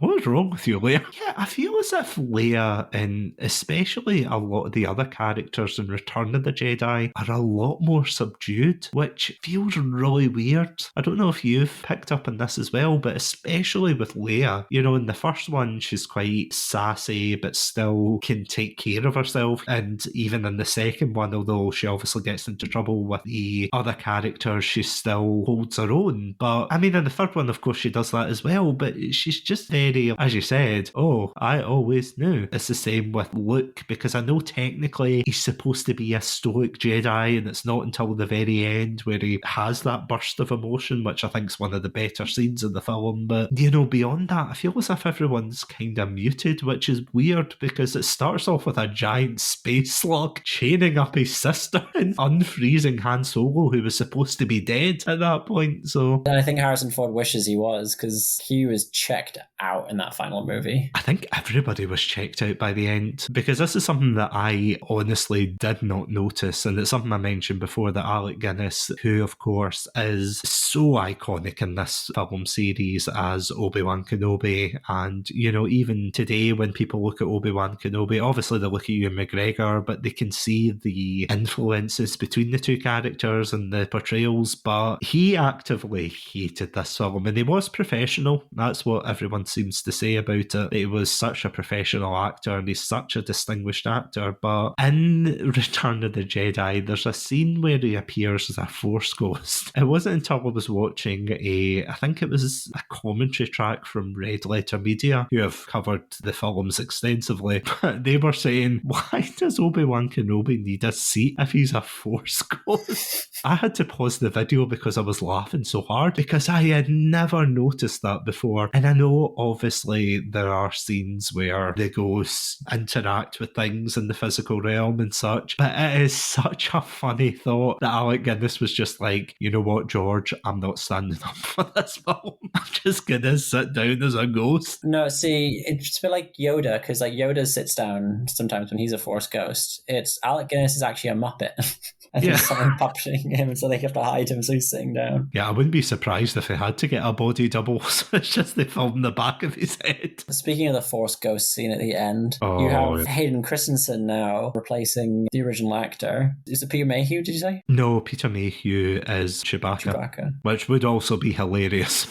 What's wrong with you, Leia? Yeah, I feel as if Leia, and especially a lot of the other characters in Return of the Jedi, are a lot more subdued, which feels really weird. I don't know if you've picked up on this as well, but especially with Leia, you know, in the first one, she's quite sassy, but still can take care of herself. And even in the second one, although she obviously gets into trouble with the other characters, she still holds her own. But, I mean, in the third one, of course, she does that as well, but she's just very, as you said, oh, I always knew. It's the same with Luke, because I know technically he's supposed to be a stoic Jedi, and it's not until the very end where he has that burst of emotion, which I think is one of the better scenes in the film. But, you know, beyond that, I feel as if everyone's kind of muted, which is weird, because it starts off with a giant space slug chaining up his sister and unfreezing Han Solo, who was supposed to be dead at that point. So, and I think Harrison Ford wishes he was, because he was checked out in that final movie. I think everybody was checked out by the end, because this is something that I honestly did not notice, and it's something I mentioned before, that Alec Guinness, who of course is so iconic in this film series as Obi-Wan Kenobi, and you know, even today when people look at Obi-Wan Kenobi, obviously they look at Ewan McGregor, but they can see the influences between the 2 characters and the portrayals. But he actively hated this film, and he was professional, that's what everyone seems to to say about it. He was such a professional actor and he's such a distinguished actor. But in Return of the Jedi, there's a scene where he appears as a Force ghost. It wasn't until I was watching I think it was a commentary track from Red Letter Media, who have covered the films extensively, but they were saying, why does Obi-Wan Kenobi need a seat if he's a Force ghost? I had to pause the video because I was laughing so hard because I had never noticed that before. And I know obviously there are scenes where the ghosts interact with things in the physical realm and such, but it is such a funny thought that Alec Guinness was just like, you know what, George, I'm not standing up for this film. I'm just gonna sit down as a ghost. No, see, it's a bit like Yoda, because like Yoda sits down sometimes when he's a Force ghost. It's Alec Guinness is actually a Muppet. I think someone puppeting him, so they have to hide him, so he's sitting down. Yeah, I wouldn't be surprised if they had to get a body double, so it's just they filmed the back of his head. Speaking of the Force ghost scene at the end, you have Hayden Christensen now replacing the original actor. Is it Peter Mayhew, did you say? No, Peter Mayhew is Chewbacca. Which would also be hilarious.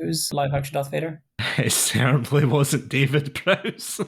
Who's live action Darth Vader? It certainly wasn't David Prowse.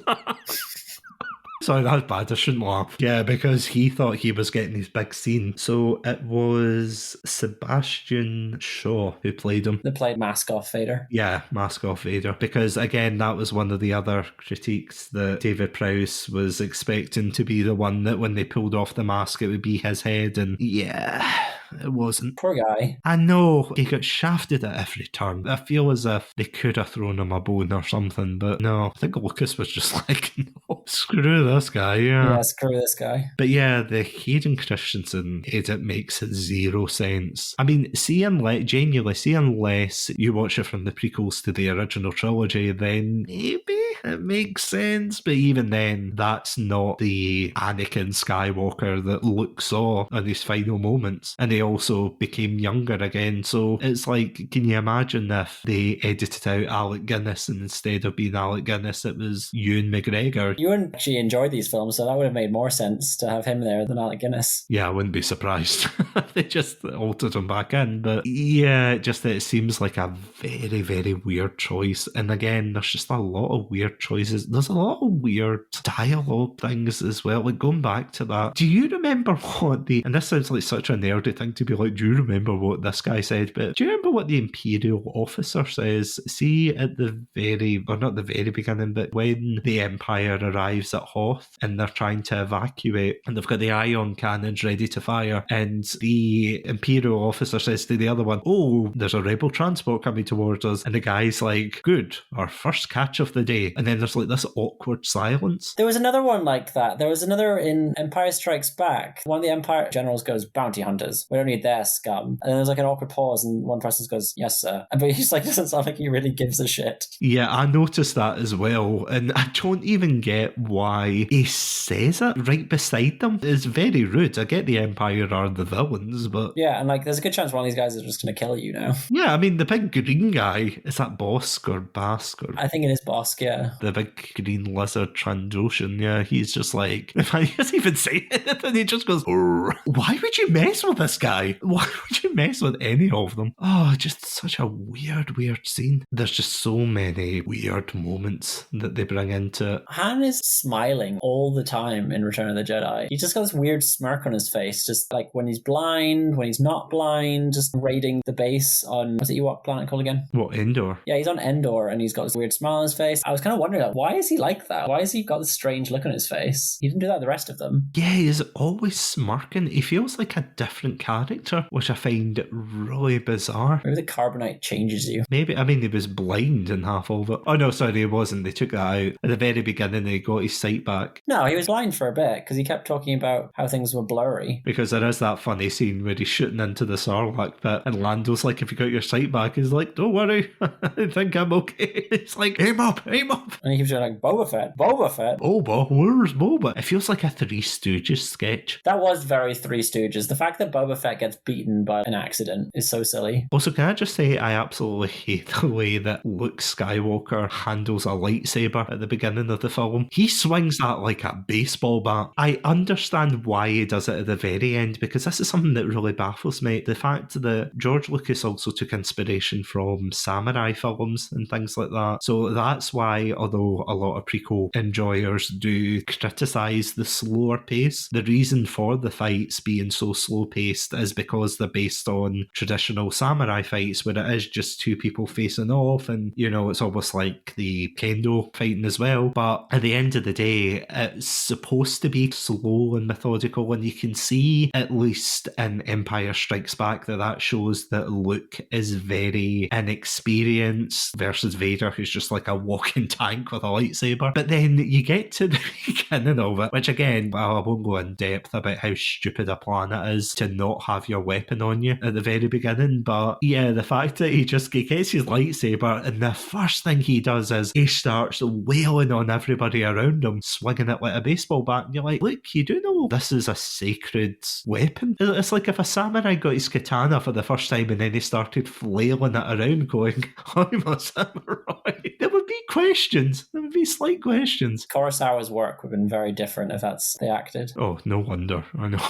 Sorry, that's bad. I shouldn't laugh. Yeah, because he thought he was getting his big scene. So it was Sebastian Shaw who played him. They played Mask Off Vader. Yeah, Mask Off Vader. Because again, that was one of the other critiques that David Prowse was expecting to be the one that when they pulled off the mask, it would be his head. And yeah, it wasn't. Poor guy. I know, he got shafted at every turn. I feel as if they could have thrown him a bone or something, but no, I think Lucas was just like, no, screw this guy, Yeah, screw this guy. But yeah, the Hayden Christensen edit makes zero sense. I mean, genuinely, unless you watch it from the prequels to the original trilogy, then maybe it makes sense, but even then, that's not the Anakin Skywalker that Luke saw in his final moments. And he also became younger again, so it's like, can you imagine if they edited out Alec Guinness and instead of being Alec Guinness, it was Ewan McGregor? You wouldn't actually enjoy these films, so that would have made more sense to have him there than Alec Guinness. Yeah, I wouldn't be surprised. They just altered him back in, but yeah, it seems like a very, very weird choice. And again, there's just a lot of weird choices. There's a lot of weird dialogue things as well. Like going back to that, do you remember what and this sounds like such a nerdy thing to be like, do you remember what this guy said? But do you remember what the Imperial officer says? See, at the very, or not the very beginning, but when the Empire arrives at Hoth and they're trying to evacuate and they've got the ion cannons ready to fire, and the Imperial officer says to the other one, oh, there's a rebel transport coming towards us, and the guy's like, good, our first catch of the day. And then there's like this awkward silence. There was another one like that. There was another in Empire Strikes Back. One of the Empire generals goes, bounty hunters, we don't need their scum. And then there's like an awkward pause and one person goes, yes sir. But he's like, doesn't sound like he really gives a shit. Yeah, I noticed that as well, and I don't even get why he says it right beside them. It's very rude. I get the Empire are the villains, but yeah, and like there's a good chance one of these guys is just going to kill you now. Yeah, I mean, the big green guy, is that Bosk or Bask? Or I think it is Bosk, yeah. The big green lizard Trandoshan, yeah, he's just like, he doesn't even say anything, he just goes, why would you mess with this guy? Why would you mess with any of them? Oh, just such a weird scene. There's just so many weird moments that they bring into it. Han is smiling all the time in Return of the Jedi. He just got this weird smirk on his face, just like when he's blind, when he's not blind, just raiding the base on, what's the Ewok planet called again? What, Endor? Yeah, he's on Endor and he's got this weird smile on his face. I was kind of wondering, why is he like that? Why has he got this strange look on his face? He didn't do that with the rest of them. Yeah, he's always smirking. He feels like a different character, which I find really bizarre. Maybe the carbonite changes you. Maybe, I mean, he was blind in half of it. Oh no, sorry, he wasn't. They took that out. At the very beginning, he got his sight back. No, he was blind for a bit, because he kept talking about how things were blurry. Because there is that funny scene where he's shooting into the Sarlacc pit, and Lando's like, if you got your sight back, he's like, don't worry, I think I'm okay. It's like, aim up. up. And he keeps going like, Boba Fett, Boba Fett. Boba, where's Boba? It feels like a Three Stooges sketch. That was very Three Stooges. The fact that Boba Fett gets beaten by an accident is so silly. Also, can I just say, I absolutely hate the way that Luke Skywalker handles a lightsaber at the beginning of the film. He swings that like a baseball bat. I understand why he does it at the very end, because this is something that really baffles me. The fact that George Lucas also took inspiration from samurai films and things like that. So that's why, although a lot of prequel enjoyers do criticise the slower pace, the reason for the fights being so slow paced is because they're based on traditional samurai fights where it is just two people facing off, and you know, it's almost like the kendo fighting as well. But at the end of the day, it's supposed to be slow and methodical, and you can see, at least in Empire Strikes Back, that shows that Luke is very inexperienced versus Vader, who's just like a walking tank with a lightsaber. But then you get to the beginning of it, which again, well, I won't go in depth about how stupid a plan it is to not have your weapon on you at the very beginning, but yeah, the fact that he gets his lightsaber and the first thing he does is he starts wailing on everybody around him, swinging it like a baseball bat, and you're like, look, you do know this is a sacred weapon. It's like if a samurai got his katana for the first time and then he started flailing it around going, I'm a samurai. There would be questions. There would be slight questions. Kurosawa's work would have been very different if that's they acted. Oh, no wonder. I know.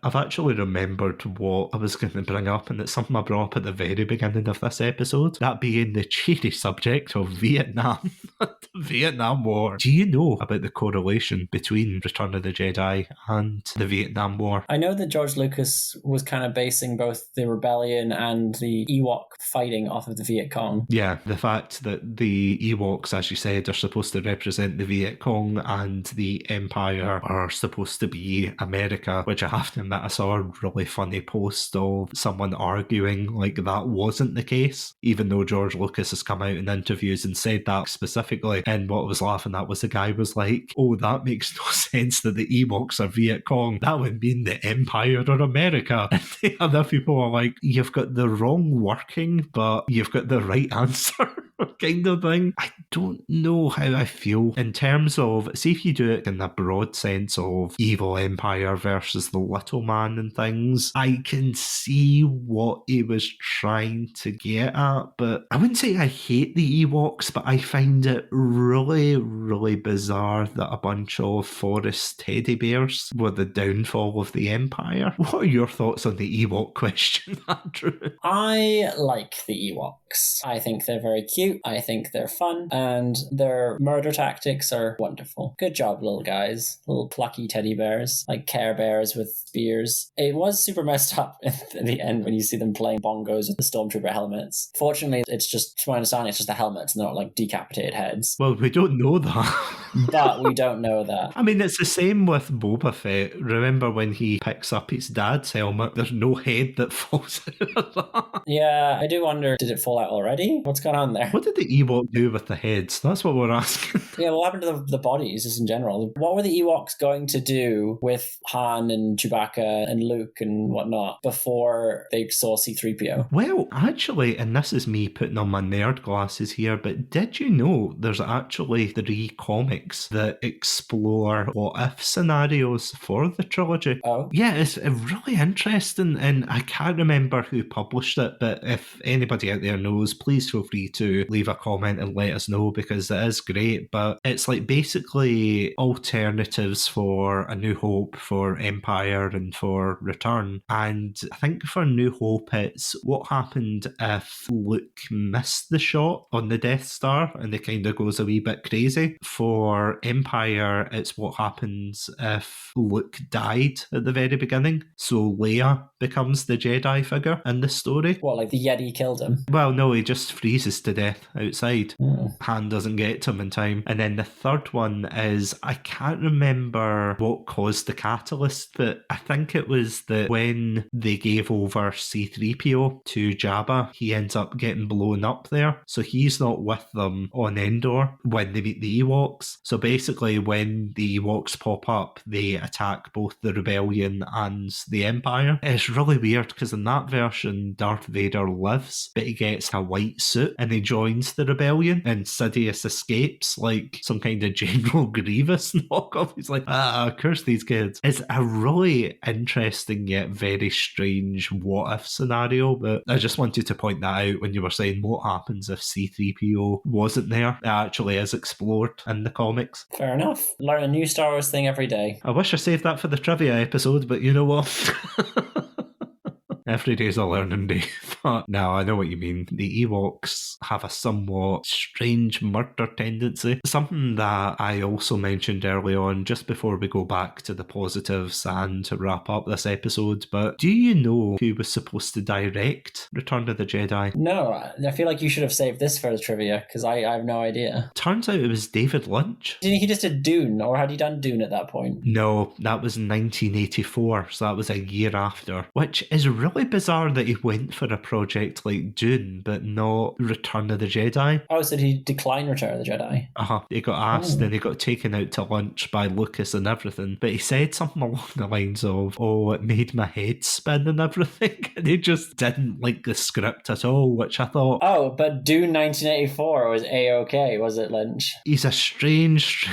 I've actually remembered what I was going to bring up, and it's something I brought up at the very beginning of this episode, that being the cheery subject of Vietnam, the Vietnam War. Do you know about the correlation between Return of the Jedi and the Vietnam War? I know that George Lucas was kind of basing both the rebellion and the Ewok fighting off of the Viet Cong. Yeah, the fact that the Ewoks, as you said, are supposed to represent the Viet Cong and the Empire are supposed to be America, which I have to admit, I saw a really funny post of someone arguing like that wasn't the case, even though George Lucas has come out in interviews and said that specifically. And what I was laughing at was the guy was like, oh, that makes no sense that the Ewoks are Viet Cong. That would mean the Empire or America. And the other people are like, you've got the wrong working, but you've got the right answer. Kind of thing. I don't know how I feel in terms of, see if you do it in the broad sense of evil empire versus the little man and things, I can see what he was trying to get at, but I wouldn't say I hate the Ewoks, but I find it really, really bizarre that a bunch of forest teddy bears were the downfall of the empire. What are your thoughts on the Ewok question, Andrew? I like the Ewoks. I think they're very cute. I think they're fun, and their murder tactics are wonderful. Good job, little guys. Little plucky teddy bears, like Care Bears with spears. It was super messed up in the end when you see them playing bongos with the Stormtrooper helmets. Fortunately, it's just, to my understanding, it's just the helmets, not like decapitated heads. Well, we don't know that. But we don't know that. I mean, it's the same with Boba Fett. Remember when he picks up his dad's helmet? There's no head that falls out of that. Yeah, I do wonder, did it fall out already? What's going on there? What did the Ewok do with the heads? That's what we're asking. Yeah, what happened to the bodies just in general? What were the Ewoks going to do with Han and Chewbacca and Luke and whatnot before they saw C-3PO? Well, actually, and this is me putting on my nerd glasses here, but did you know there's actually 3 comics that explore what-if scenarios for the trilogy? Oh? Yeah, it's really interesting, and I can't remember who published it, but if anybody out there knows, please feel free to leave a comment and let us know, because it is great. But it's like basically alternatives for A New Hope, for Empire, and for Return. And I think for New Hope, it's what happened if Luke missed the shot on the Death Star and it kind of goes a wee bit crazy. For Empire, it's what happens if Luke died at the very beginning, so Leia becomes the Jedi figure in the story. What, like the Yeti killed him? Well, no, he just freezes to death outside. Mm. Han doesn't get to him in time. And then the third one is, I can't remember what caused the catalyst, but I think it was that when they gave over C-3PO to Jabba, he ends up getting blown up there. So he's not with them on Endor when they meet the Ewoks. So basically, when the Ewoks pop up, they attack both the Rebellion and the Empire. It's really weird because in that version, Darth Vader lives, but he gets a white suit and he joins the Rebellion. And Sidious escapes like some kind of General Grievous knockoff. He's like, curse these kids. It's a really interesting yet very strange what-if scenario, but I just wanted to point that out when you were saying what happens if C-3PO wasn't there. It actually is explored in the comics. Fair enough. Learn a new Star Wars thing every day. I wish I saved that for the trivia episode, but you know what? Every day's a learning day. But no, I know what you mean. The Ewoks have a somewhat strange murder tendency. Something that I also mentioned early on, just before we go back to the positives and to wrap up this episode. But do you know who was supposed to direct Return of the Jedi? No, I feel like you should have saved this for the trivia, because I have no idea. Turns out it was David Lynch. Didn't he just did Dune, or had he done Dune at that point? No, that was 1984, so that was a year after, which is really bizarre that he went for a project like Dune, but not Return of the Jedi. Oh, so did he decline Return of the Jedi? He got asked and he got taken out to lunch by Lucas and everything, but he said something along the lines of, oh, it made my head spin and everything, and he just didn't like the script at all, which I thought... Oh, but Dune 1984 was A-OK, was it, Lynch? He's a strange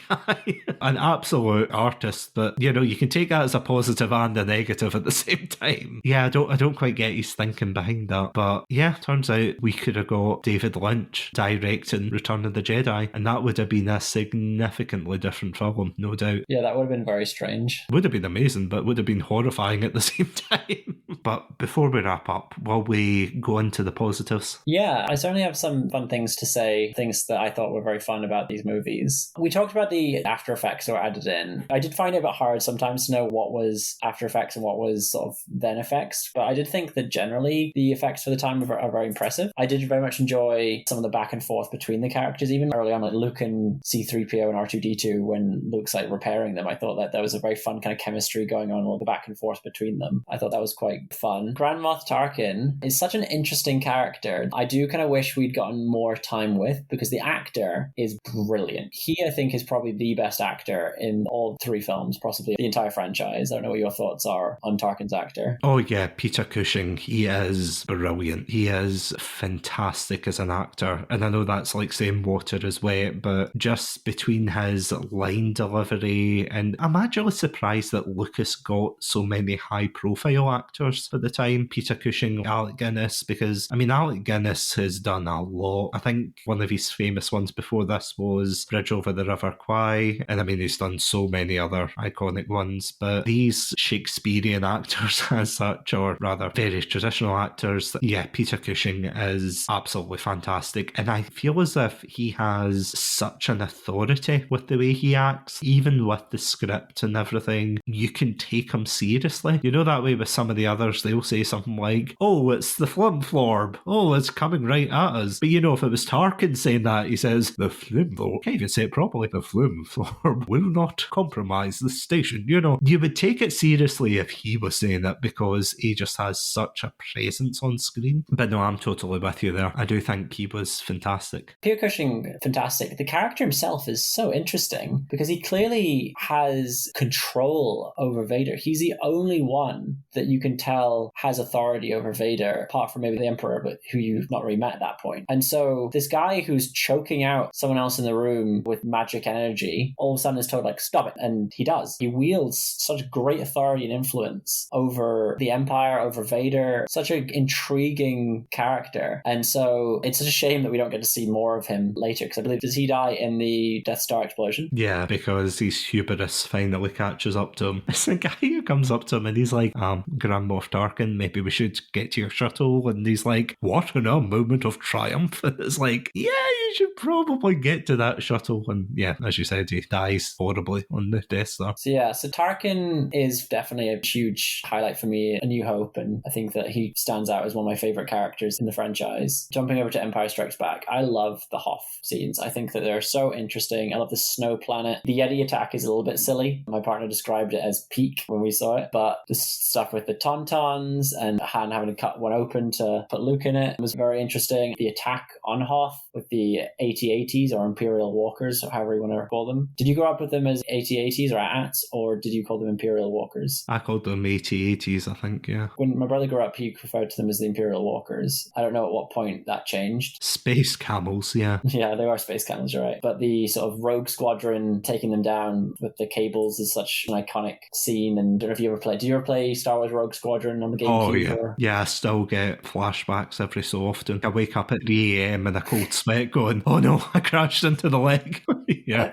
guy. An absolute artist, but, you know, you can take that as a positive and a negative at the same time. Yeah, I don't quite get his thinking behind that, but yeah, turns out we could have got David Lynch directing Return of the Jedi, and that would have been a significantly different film, no doubt. Yeah, that would have been very strange. Would have been amazing, but would have been horrifying at the same time. But before we wrap up, will we go into the positives? Yeah, I certainly have some fun things to say, things that I thought were very fun about these movies. We talked about the After Effects that were added in. I did find it a bit hard sometimes to know what was After Effects and what was sort of then effects, but I did think that generally the effects for the time are very impressive. I did very much enjoy some of the back and forth between the characters, even early on, like Luke and C-3PO and R2-D2, when Luke's like repairing them. I thought that there was a very fun kind of chemistry going on, all the back and forth between them. I thought that was quite fun. Grand Moff Tarkin is such an interesting character. I do kind of wish we'd gotten more time with, because the actor is brilliant. He, I think, is probably the best actor in all three films, possibly the entire franchise. I don't know what your thoughts are on Tarkin's actor. Oh yeah, Peter Cushing, he is brilliant. He is fantastic as an actor. And I know that's like saying water is wet, but just between his line delivery, and I'm actually surprised that Lucas got so many high-profile actors for the time. Peter Cushing, Alec Guinness, because, I mean, Alec Guinness has done a lot. I think one of his famous ones before this was Bridge Over the River Kwai, and I mean, he's done so many other iconic ones, but these Shakespearean actors as such, or rather very traditional actors, yeah, Peter Cushing is absolutely fantastic, and I feel as if he has such an authority with the way he acts, even with the script and everything. You can take him seriously. You know, that way with some of the others, they'll say something like, oh, it's the Flimflorb, oh, it's coming right at us. But you know, if it was Tarkin saying that, he says, the Flimflorb, can't even say it properly, the Flimflorb will not compromise the station. You know, you would take it seriously if he was saying it, because he just has such a presence on screen. But no, I'm totally with you there. I do think he was fantastic. Peter Cushing, fantastic. The character himself is so interesting because he clearly has control over Vader. He's the only one that you can tell has authority over Vader, apart from maybe the Emperor, but who you've not really met at that point. And so this guy who's choking out someone else in the room with magic energy, all of a sudden is told, like, stop it. And he does. He wields such great authority and influence over the Empire, over Vader, such an intriguing character. And so it's such a shame that we don't get to see more of him later, because I believe, does he die in the Death Star explosion? Yeah, because his hubris finally catches up to him. It's the guy who comes up to him and he's like, Grand Moff Tarkin, maybe we should get to your shuttle. And he's like, what in a moment of triumph? And it's like, yeah, you should probably get to that shuttle. And yeah, as you said, he dies horribly on the Death Star. So Tarkin is definitely a huge highlight for me, A New Hope, and I think that he stands out as one of my favorite characters in the franchise. Jumping over to Empire Strikes Back, I love the Hoth scenes. I think that they're so interesting. I love the snow planet. The Yeti attack is a little bit silly. My partner described it as peak when we saw it, but the stuff with the Tauntauns and Han having to cut one open to put Luke in it was very interesting. The attack on Hoth with the AT-ATs, or Imperial Walkers, or however you want to call them. Did you grow up with them as AT-ATs or ATs, or did you call them Imperial Walkers? I called them AT-ATs, I think. think, yeah. When my brother grew up, he referred to them as the Imperial Walkers. I don't know at what point that changed. Space camels, yeah. Yeah, they are space camels, you're right. But the sort of rogue squadron taking them down with the cables is such an iconic scene. And I don't know if you ever played. Did you ever play Star Wars Rogue Squadron on the GameCube? Oh, yeah. Or... Yeah, I still get flashbacks every so often. I wake up at 3 a.m. in a cold sweat going, oh no, I crashed into the leg. Yeah.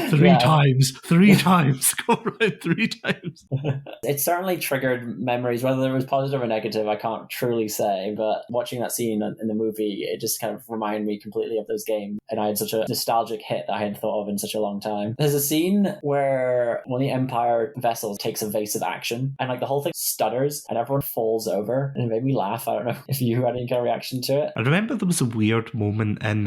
Three times. Go around 3 times. It certainly triggered memories, whether it was positive or negative, I can't truly say. But watching that scene in the movie, it just kind of reminded me completely of those games. And I had such a nostalgic hit that I hadn't thought of in such a long time. There's a scene where one of the Empire vessels takes evasive action and like the whole thing stutters and everyone falls over. And it made me laugh. I don't know if you had any kind of reaction to it. I remember there was a weird moment in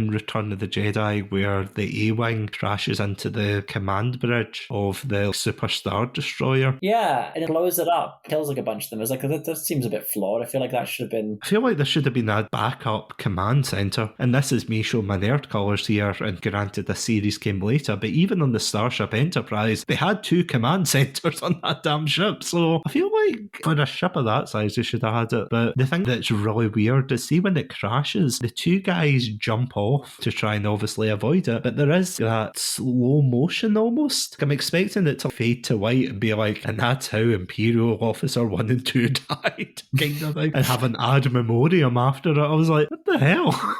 Return of the Jedi where the A-Wing crashes into the command bridge of the Super Star Destroyer. Yeah, and it blows it up, kills like a bunch of them. It's like, that seems a bit flawed. I feel like that should have been... I feel like there should have been a backup command centre. And this is me showing my nerd colours here, and granted the series came later, but even on the Starship Enterprise, they had 2 command centres on that damn ship. So I feel like for a ship of that size, they should have had it. But the thing that's really weird is, see, when it crashes, the 2 guys jump off to try and obviously avoid it, but there is that slow motion almost. I'm expecting it to fade to white and be like, and that's how Imperial Officer 1 and 2 died, kind of thing, and have an ad memoriam after it. I was like, what the hell?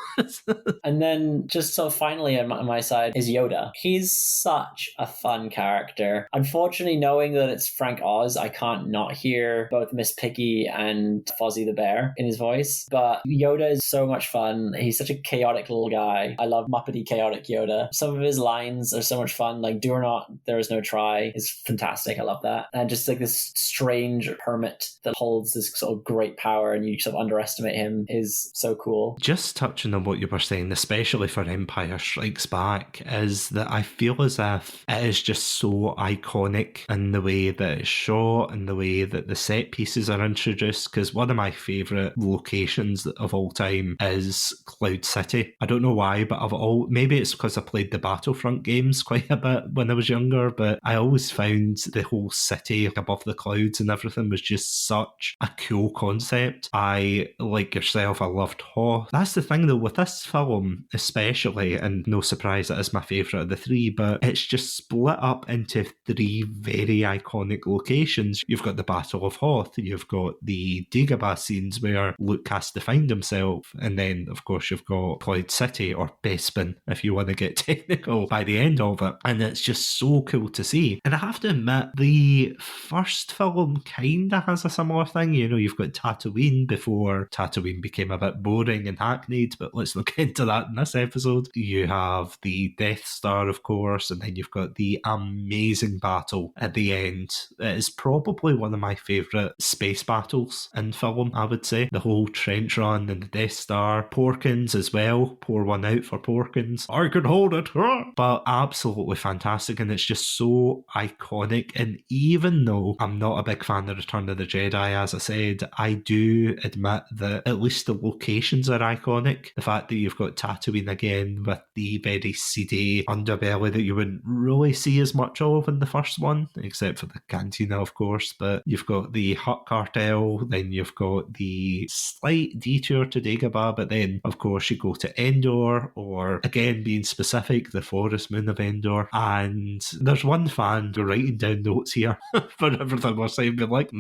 And then just so finally on my side is Yoda. He's such a fun character. Unfortunately, knowing that it's Frank Oz, I can't not hear both Miss Piggy and Fozzie the Bear in his voice. But Yoda is so much fun. He's such a chaotic little guy. I love Muppety chaotic Yoda. Some of his lines are so much fun. Like, do or not, there is no try is fantastic. I love that. And just like this strange hermit that holds this sort of great power and you sort of underestimate him is so cool. Just touching on what you were saying, especially for Empire Strikes Back, is that I feel as if it is just so iconic in the way that it's shot and the way that the set pieces are introduced, because one of my favourite locations of all time is Cloud City. I don't know why, but maybe it's because I played the Battlefront games quite a bit when I was younger, but I always found the whole city above the clouds and everything was just such a cool concept. I, like yourself, I loved Hoth. That's the thing though with this film especially, and no surprise it is my favourite of the 3, but it's just split up into 3 very iconic locations. You've got the Battle of Hoth, you've got the Dagobah scenes where Luke has to find himself, and then of course you've got Cloud City, or Bespin if you want to get technical, by the end of it, and it's just so cool to see. And I have to admit, the first film kinda has a similar thing. You've got Tatooine before Tatooine became a bit boring and hackneyed, but let's look into that in this episode. You have the Death Star, of course, and then you've got the amazing battle at the end. It is probably one of my favourite space battles in film, I would say. The whole trench run and the Death Star. Porkins as well. Pour one out for Porkins. I could hold it. But absolutely fantastic, and it's just so iconic. And even though I'm not a big fan of Return of the Jedi, as I said, I do admit that at least the locations are iconic. The fact that you've got Tatooine again with the very seedy underbelly that you wouldn't really see as much of in the first one, except for the cantina, of course. But you've got the Hutt Cartel, then you've got the slight detour to Dagobah, but then, of course, you go to Endor, or again, being specific, the Forest Moon of Endor. And there's one fan writing down notes here for everything we're saying, being like,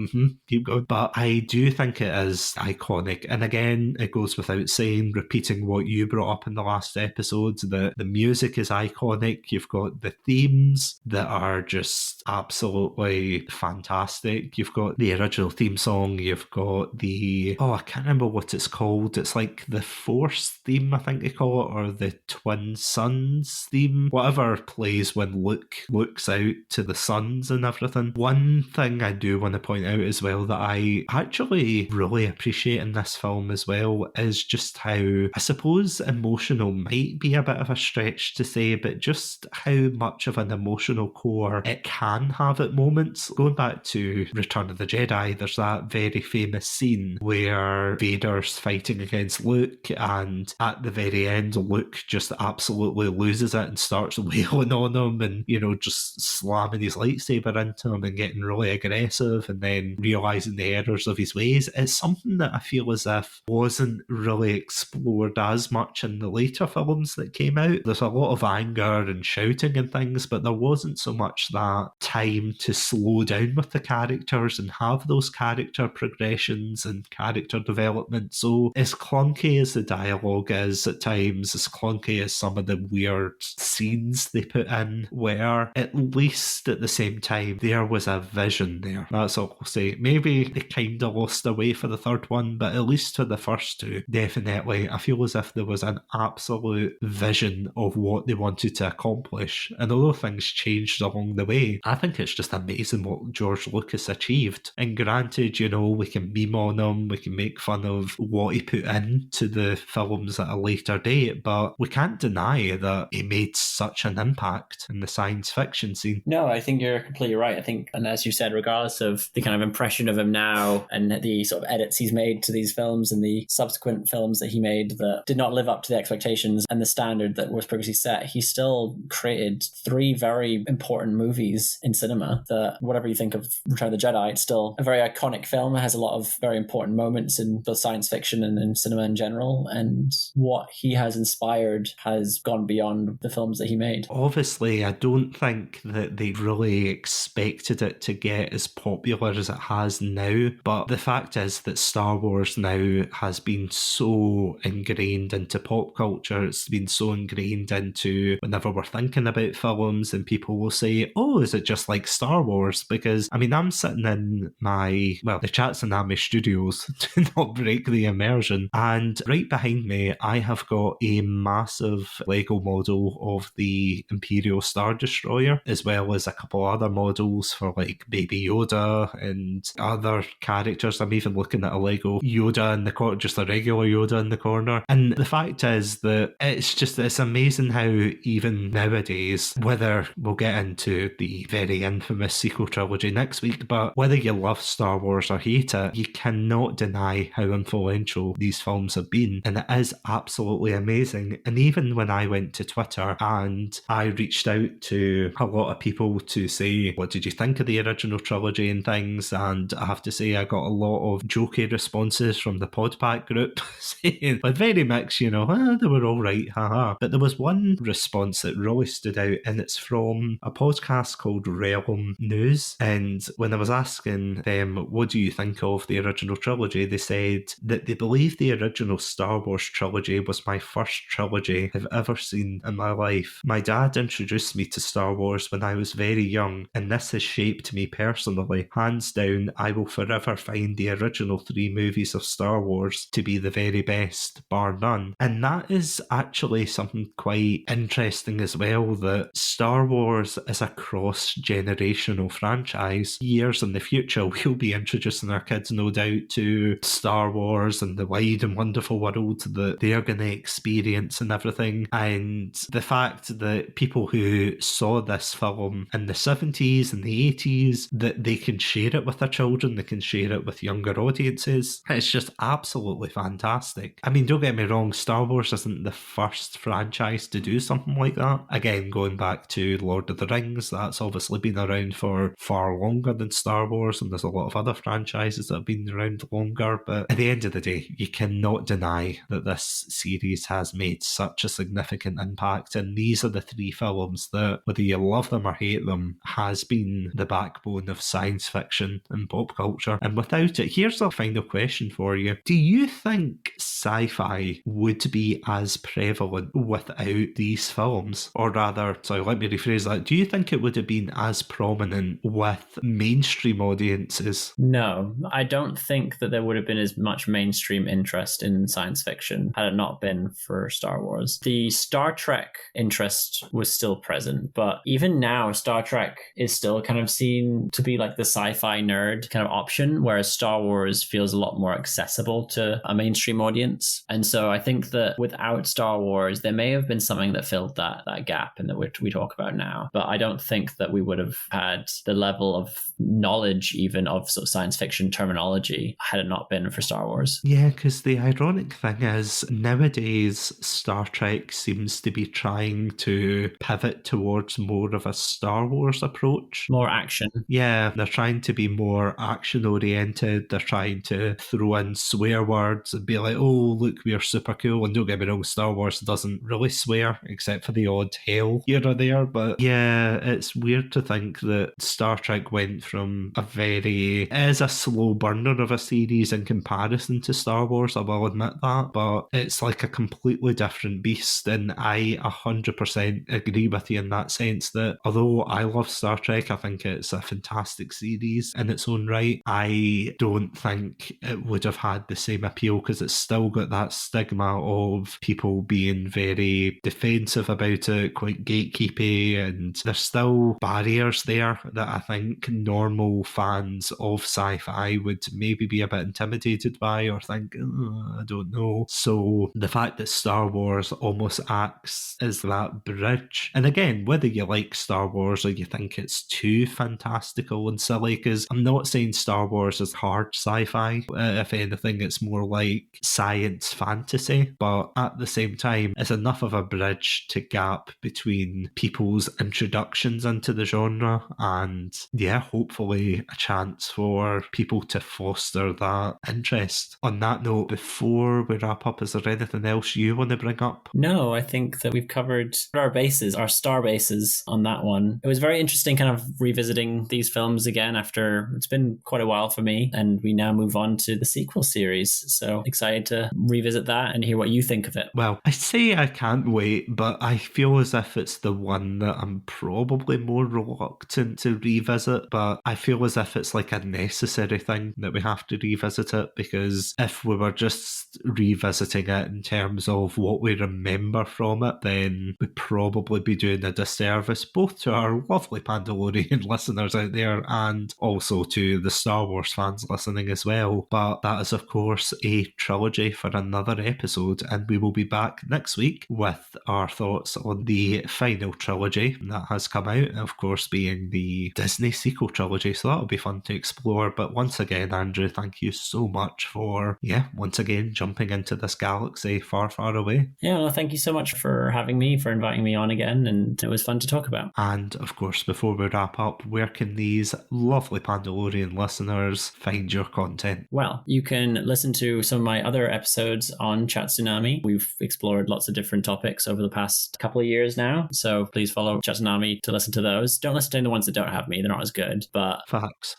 keep going. But I do think it is iconic. And again, it goes without saying, repeating what you brought up in the last episode, that the music is iconic. You've got the themes that are just absolutely fantastic. You've got the original theme song, you've got the, I can't remember what it's called. It's like the Force theme, I think they call it, or the Twin Suns theme, whatever plays when Luke looks out to the suns and everything. One thing I do want to point out as well that I actually really appreciate in this film as well is just how, I suppose emotional might be a bit of a stretch to say, but just how much of an emotional core it can have at moments. Going back to Return of the Jedi, there's that very famous scene where Vader's fighting against Luke, and at the very end Luke just absolutely loses it and starts wailing on him and, just slamming his lightsaber into him and getting really aggressive. of and then realising the errors of his ways. It's something that I feel as if wasn't really explored as much in the later films that came out. There's a lot of anger and shouting and things, but there wasn't so much that time to slow down with the characters and have those character progressions and character development. So as clunky as the dialogue is at times, as clunky as some of the weird scenes they put in were, at least at the same time there was a vision there. That's all I'll say. Maybe they kind of lost their way for the third one, but at least for the first two, definitely I feel as if there was an absolute vision of what they wanted to accomplish. And although things changed along the way, I think it's just amazing what George Lucas achieved. And granted, you know, we can meme on him, we can make fun of what he put into the films at a later date, but we can't deny that he made such an impact in the science fiction scene. No, I think you're completely right. I think, and as you said, regardless of the kind of impression of him now and the sort of edits he's made to these films and the subsequent films that he made that did not live up to the expectations and the standard that was previously set, he still created 3 very important movies in cinema that, whatever you think of Return of the Jedi, it's still a very iconic film. It has a lot of very important moments in both science fiction and in cinema in general, and what he has inspired has gone beyond the films that he made. Obviously, I don't think that they really expected it to get as popular as it has now, but the fact is that Star Wars now has been so ingrained into pop culture, it's been so ingrained into whenever we're thinking about films and people will say, oh, is it just like Star Wars? Because, I mean, I'm sitting in the Chatsunami studios to not break the immersion, and right behind me I have got a massive Lego model of the Imperial Star Destroyer, as well as a couple other models for like Baby Yoda and other characters. I'm even looking at a Lego Yoda in the corner, just a regular Yoda in the corner. And the fact is that it's amazing how even nowadays, whether we'll get into the very infamous sequel trilogy next week, but whether you love Star Wars or hate it, you cannot deny how influential these films have been. And it is absolutely amazing. And even when I went to Twitter and I reached out to a lot of people to say, what did you think of the original trilogy and things? And I have to say, I got a lot of jokey responses from the PodPack group saying, but very mixed, you know, they were all right, haha. But there was one response that really stood out, and it's from a podcast called Realm News. And when I was asking them, what do you think of the original trilogy? They said that they believe the original Star Wars trilogy was my first trilogy I've ever seen in my life. My dad introduced me to Star Wars when I was very young, and this has shaped me personally. Hands down, I will forever find the original 3 movies of Star Wars to be the very best, bar none. And that is actually something quite interesting as well, that Star Wars is a cross-generational franchise. Years in the future, we'll be introducing our kids, no doubt, to Star Wars and the wide and wonderful world that they're going to experience and everything. And the fact that people who saw this film in the 70s and the 80s, that they can share it with their children, they can share it with younger audiences. It's just absolutely fantastic. I mean, don't get me wrong, Star Wars isn't the first franchise to do something like that. Again, going back to Lord of the Rings, that's obviously been around for far longer than Star Wars, and there's a lot of other franchises that have been around longer. But at the end of the day, you cannot deny that this series has made such a significant impact, and these are the 3 films that, whether you love them or hate them, has been the backbone of science fiction and pop culture. And without it, here's a final question for you. Do you think sci-fi would be as prevalent without these films? Or rather, sorry, let me rephrase that. Do you think it would have been as prominent with mainstream audiences? No, I don't think that there would have been as much mainstream interest in science fiction had it not been for Star Wars. The Star Trek interest was still present, but even now, Star Trek is still kind of seen to be like the sci-fi nerd kind of option, whereas Star Wars feels a lot more accessible to a mainstream audience. And so I think that without Star Wars, there may have been something that filled that gap and that we talk about now. But I don't think that we would have had the level of knowledge even of sort of science fiction terminology had it not been for Star Wars. Yeah, because the ironic thing is, nowadays Star Trek seems to be trying to pivot towards more of a Star Wars approach. More action. Yeah, they're trying trying to be more action oriented. They're trying to throw in swear words and be like, oh, look, we're super cool. And don't get me wrong, Star Wars doesn't really swear except for the odd hell here or there. But yeah, it's weird to think that Star Trek went from it is a slow burner of a series in comparison to Star Wars, I will admit that, but it's like a completely different beast, and I 100% agree with you in that sense that although I love Star Trek, I think it's a fantastic series in its own right, I don't think it would have had the same appeal because it's still got that stigma of people being very defensive about it, quite gatekeepy, and there's still barriers there that I think normal fans of sci-fi would maybe be a bit intimidated by or think, I don't know. So the fact that Star Wars almost acts as that bridge, and again, whether you like Star Wars or you think it's too fantastical and silly, because I'm not saying Star Wars is hard sci-fi, if anything it's more like science fantasy, but at the same time it's enough of a bridge to gap between people's introductions into the genre, and yeah, hopefully a chance for people to foster that interest. On that note, before we wrap up, is there anything else you want to bring up? No, I think that we've covered our bases, our star bases on that one. It was very interesting kind of revisiting these films again after it's been quite a while for me, and we now move on to the sequel series. So excited to revisit that and hear what you think of it. Well, I say I can't wait, but I feel as if it's the one that I'm probably more reluctant to revisit, but I feel as if it's like a necessary thing that we have to revisit it, because if we were just revisiting it in terms of what we remember from it, then we'd probably be doing a disservice both to our lovely Pandalorian listeners out there and also to the Star Wars fans listening as well. But that is of course a trilogy for another episode, and we will be back next week with our thoughts on the final trilogy that has come out, of course being the Disney sequel trilogy, so that'll be fun to explore. But once again, Andrew, thank you so much for once again jumping into this galaxy far, far away. Yeah, well, thank you so much for having me, for inviting me on again, and it was fun to talk about. And of course, before we wrap up, where can these lovely Pandalorian listeners find your content? Well, you can listen to some of my other episodes on Chatsunami. We've explored lots of different topics over the past couple of years now, so please follow Chatsunami to listen to those. Don't listen to the ones that don't have me, they're not as good, but facts.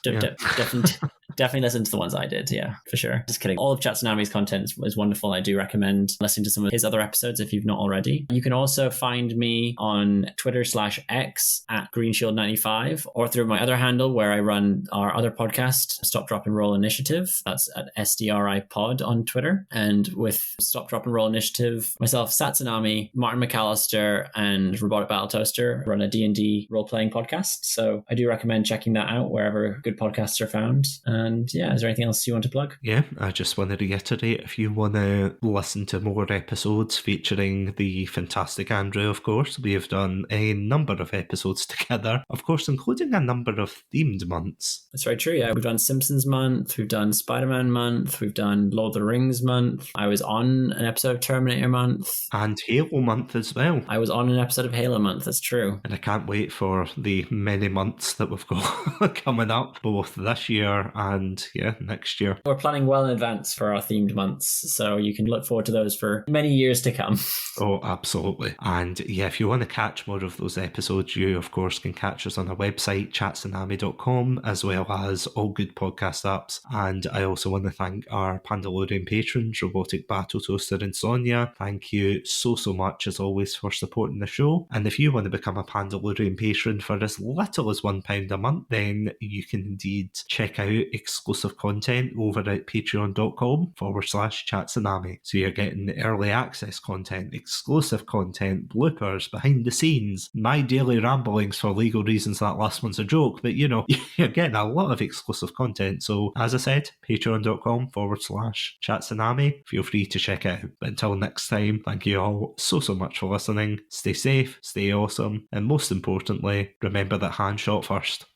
Definitely listen to the ones I did, yeah, for sure. Just kidding. All of Chatsunami's content is wonderful. I do recommend listening to some of his other episodes if you've not already. You can also find me on Twitter/X at GreenShield95, or through my other handle where I run our other podcast, Stop, Drop and Roll Initiative. That's at SDRI Pod on Twitter. And with Stop, Drop and Roll Initiative, myself, Satsunami, Martin McAllister, and Robotic Battle Toaster run a D&D role-playing podcast. So I do recommend checking that out wherever good podcasts are found. And yeah, is there anything else you want to plug? Yeah, I just want to reiterate, if you want to listen to more episodes featuring the fantastic Andrew, of course, we have done a number of episodes together, of course, including a number of themed months. That's very true, yeah. We've done Simpsons month, we've done Spider-Man month, we've done Lord of the Rings month. I was on an episode of Terminator month. And Halo month as well. I was on an episode of Halo month, that's true. And I can't wait for the many months that we've got coming up, both this year and next year. We're planning well in advance for our themed months, so you can look forward to those for many years to come. Oh, absolutely. And yeah, if you want to catch more of those episodes, you of course can catch us on our website, chatsunami.com, as well as all good podcast apps. And I also want to thank our Pandalorian patrons, Robotic Battle Toaster and Sonia. Thank you so much as always for supporting the show. And if you want to become a Pandalorian patron for as little as £1 a month, then you can indeed check out exclusive content over at patreon.com/Chatsunami. So you're getting early access content, exclusive content, bloopers, behind the scenes, my daily ramblings. For legal reasons, that last one's a joke, but you're getting a lot of exclusive content. So as I said, patreon.com/Chatsunami. Feel free to check it out. But until next time, thank you all so much for listening. Stay safe, stay awesome, and most importantly, remember that hand shot first.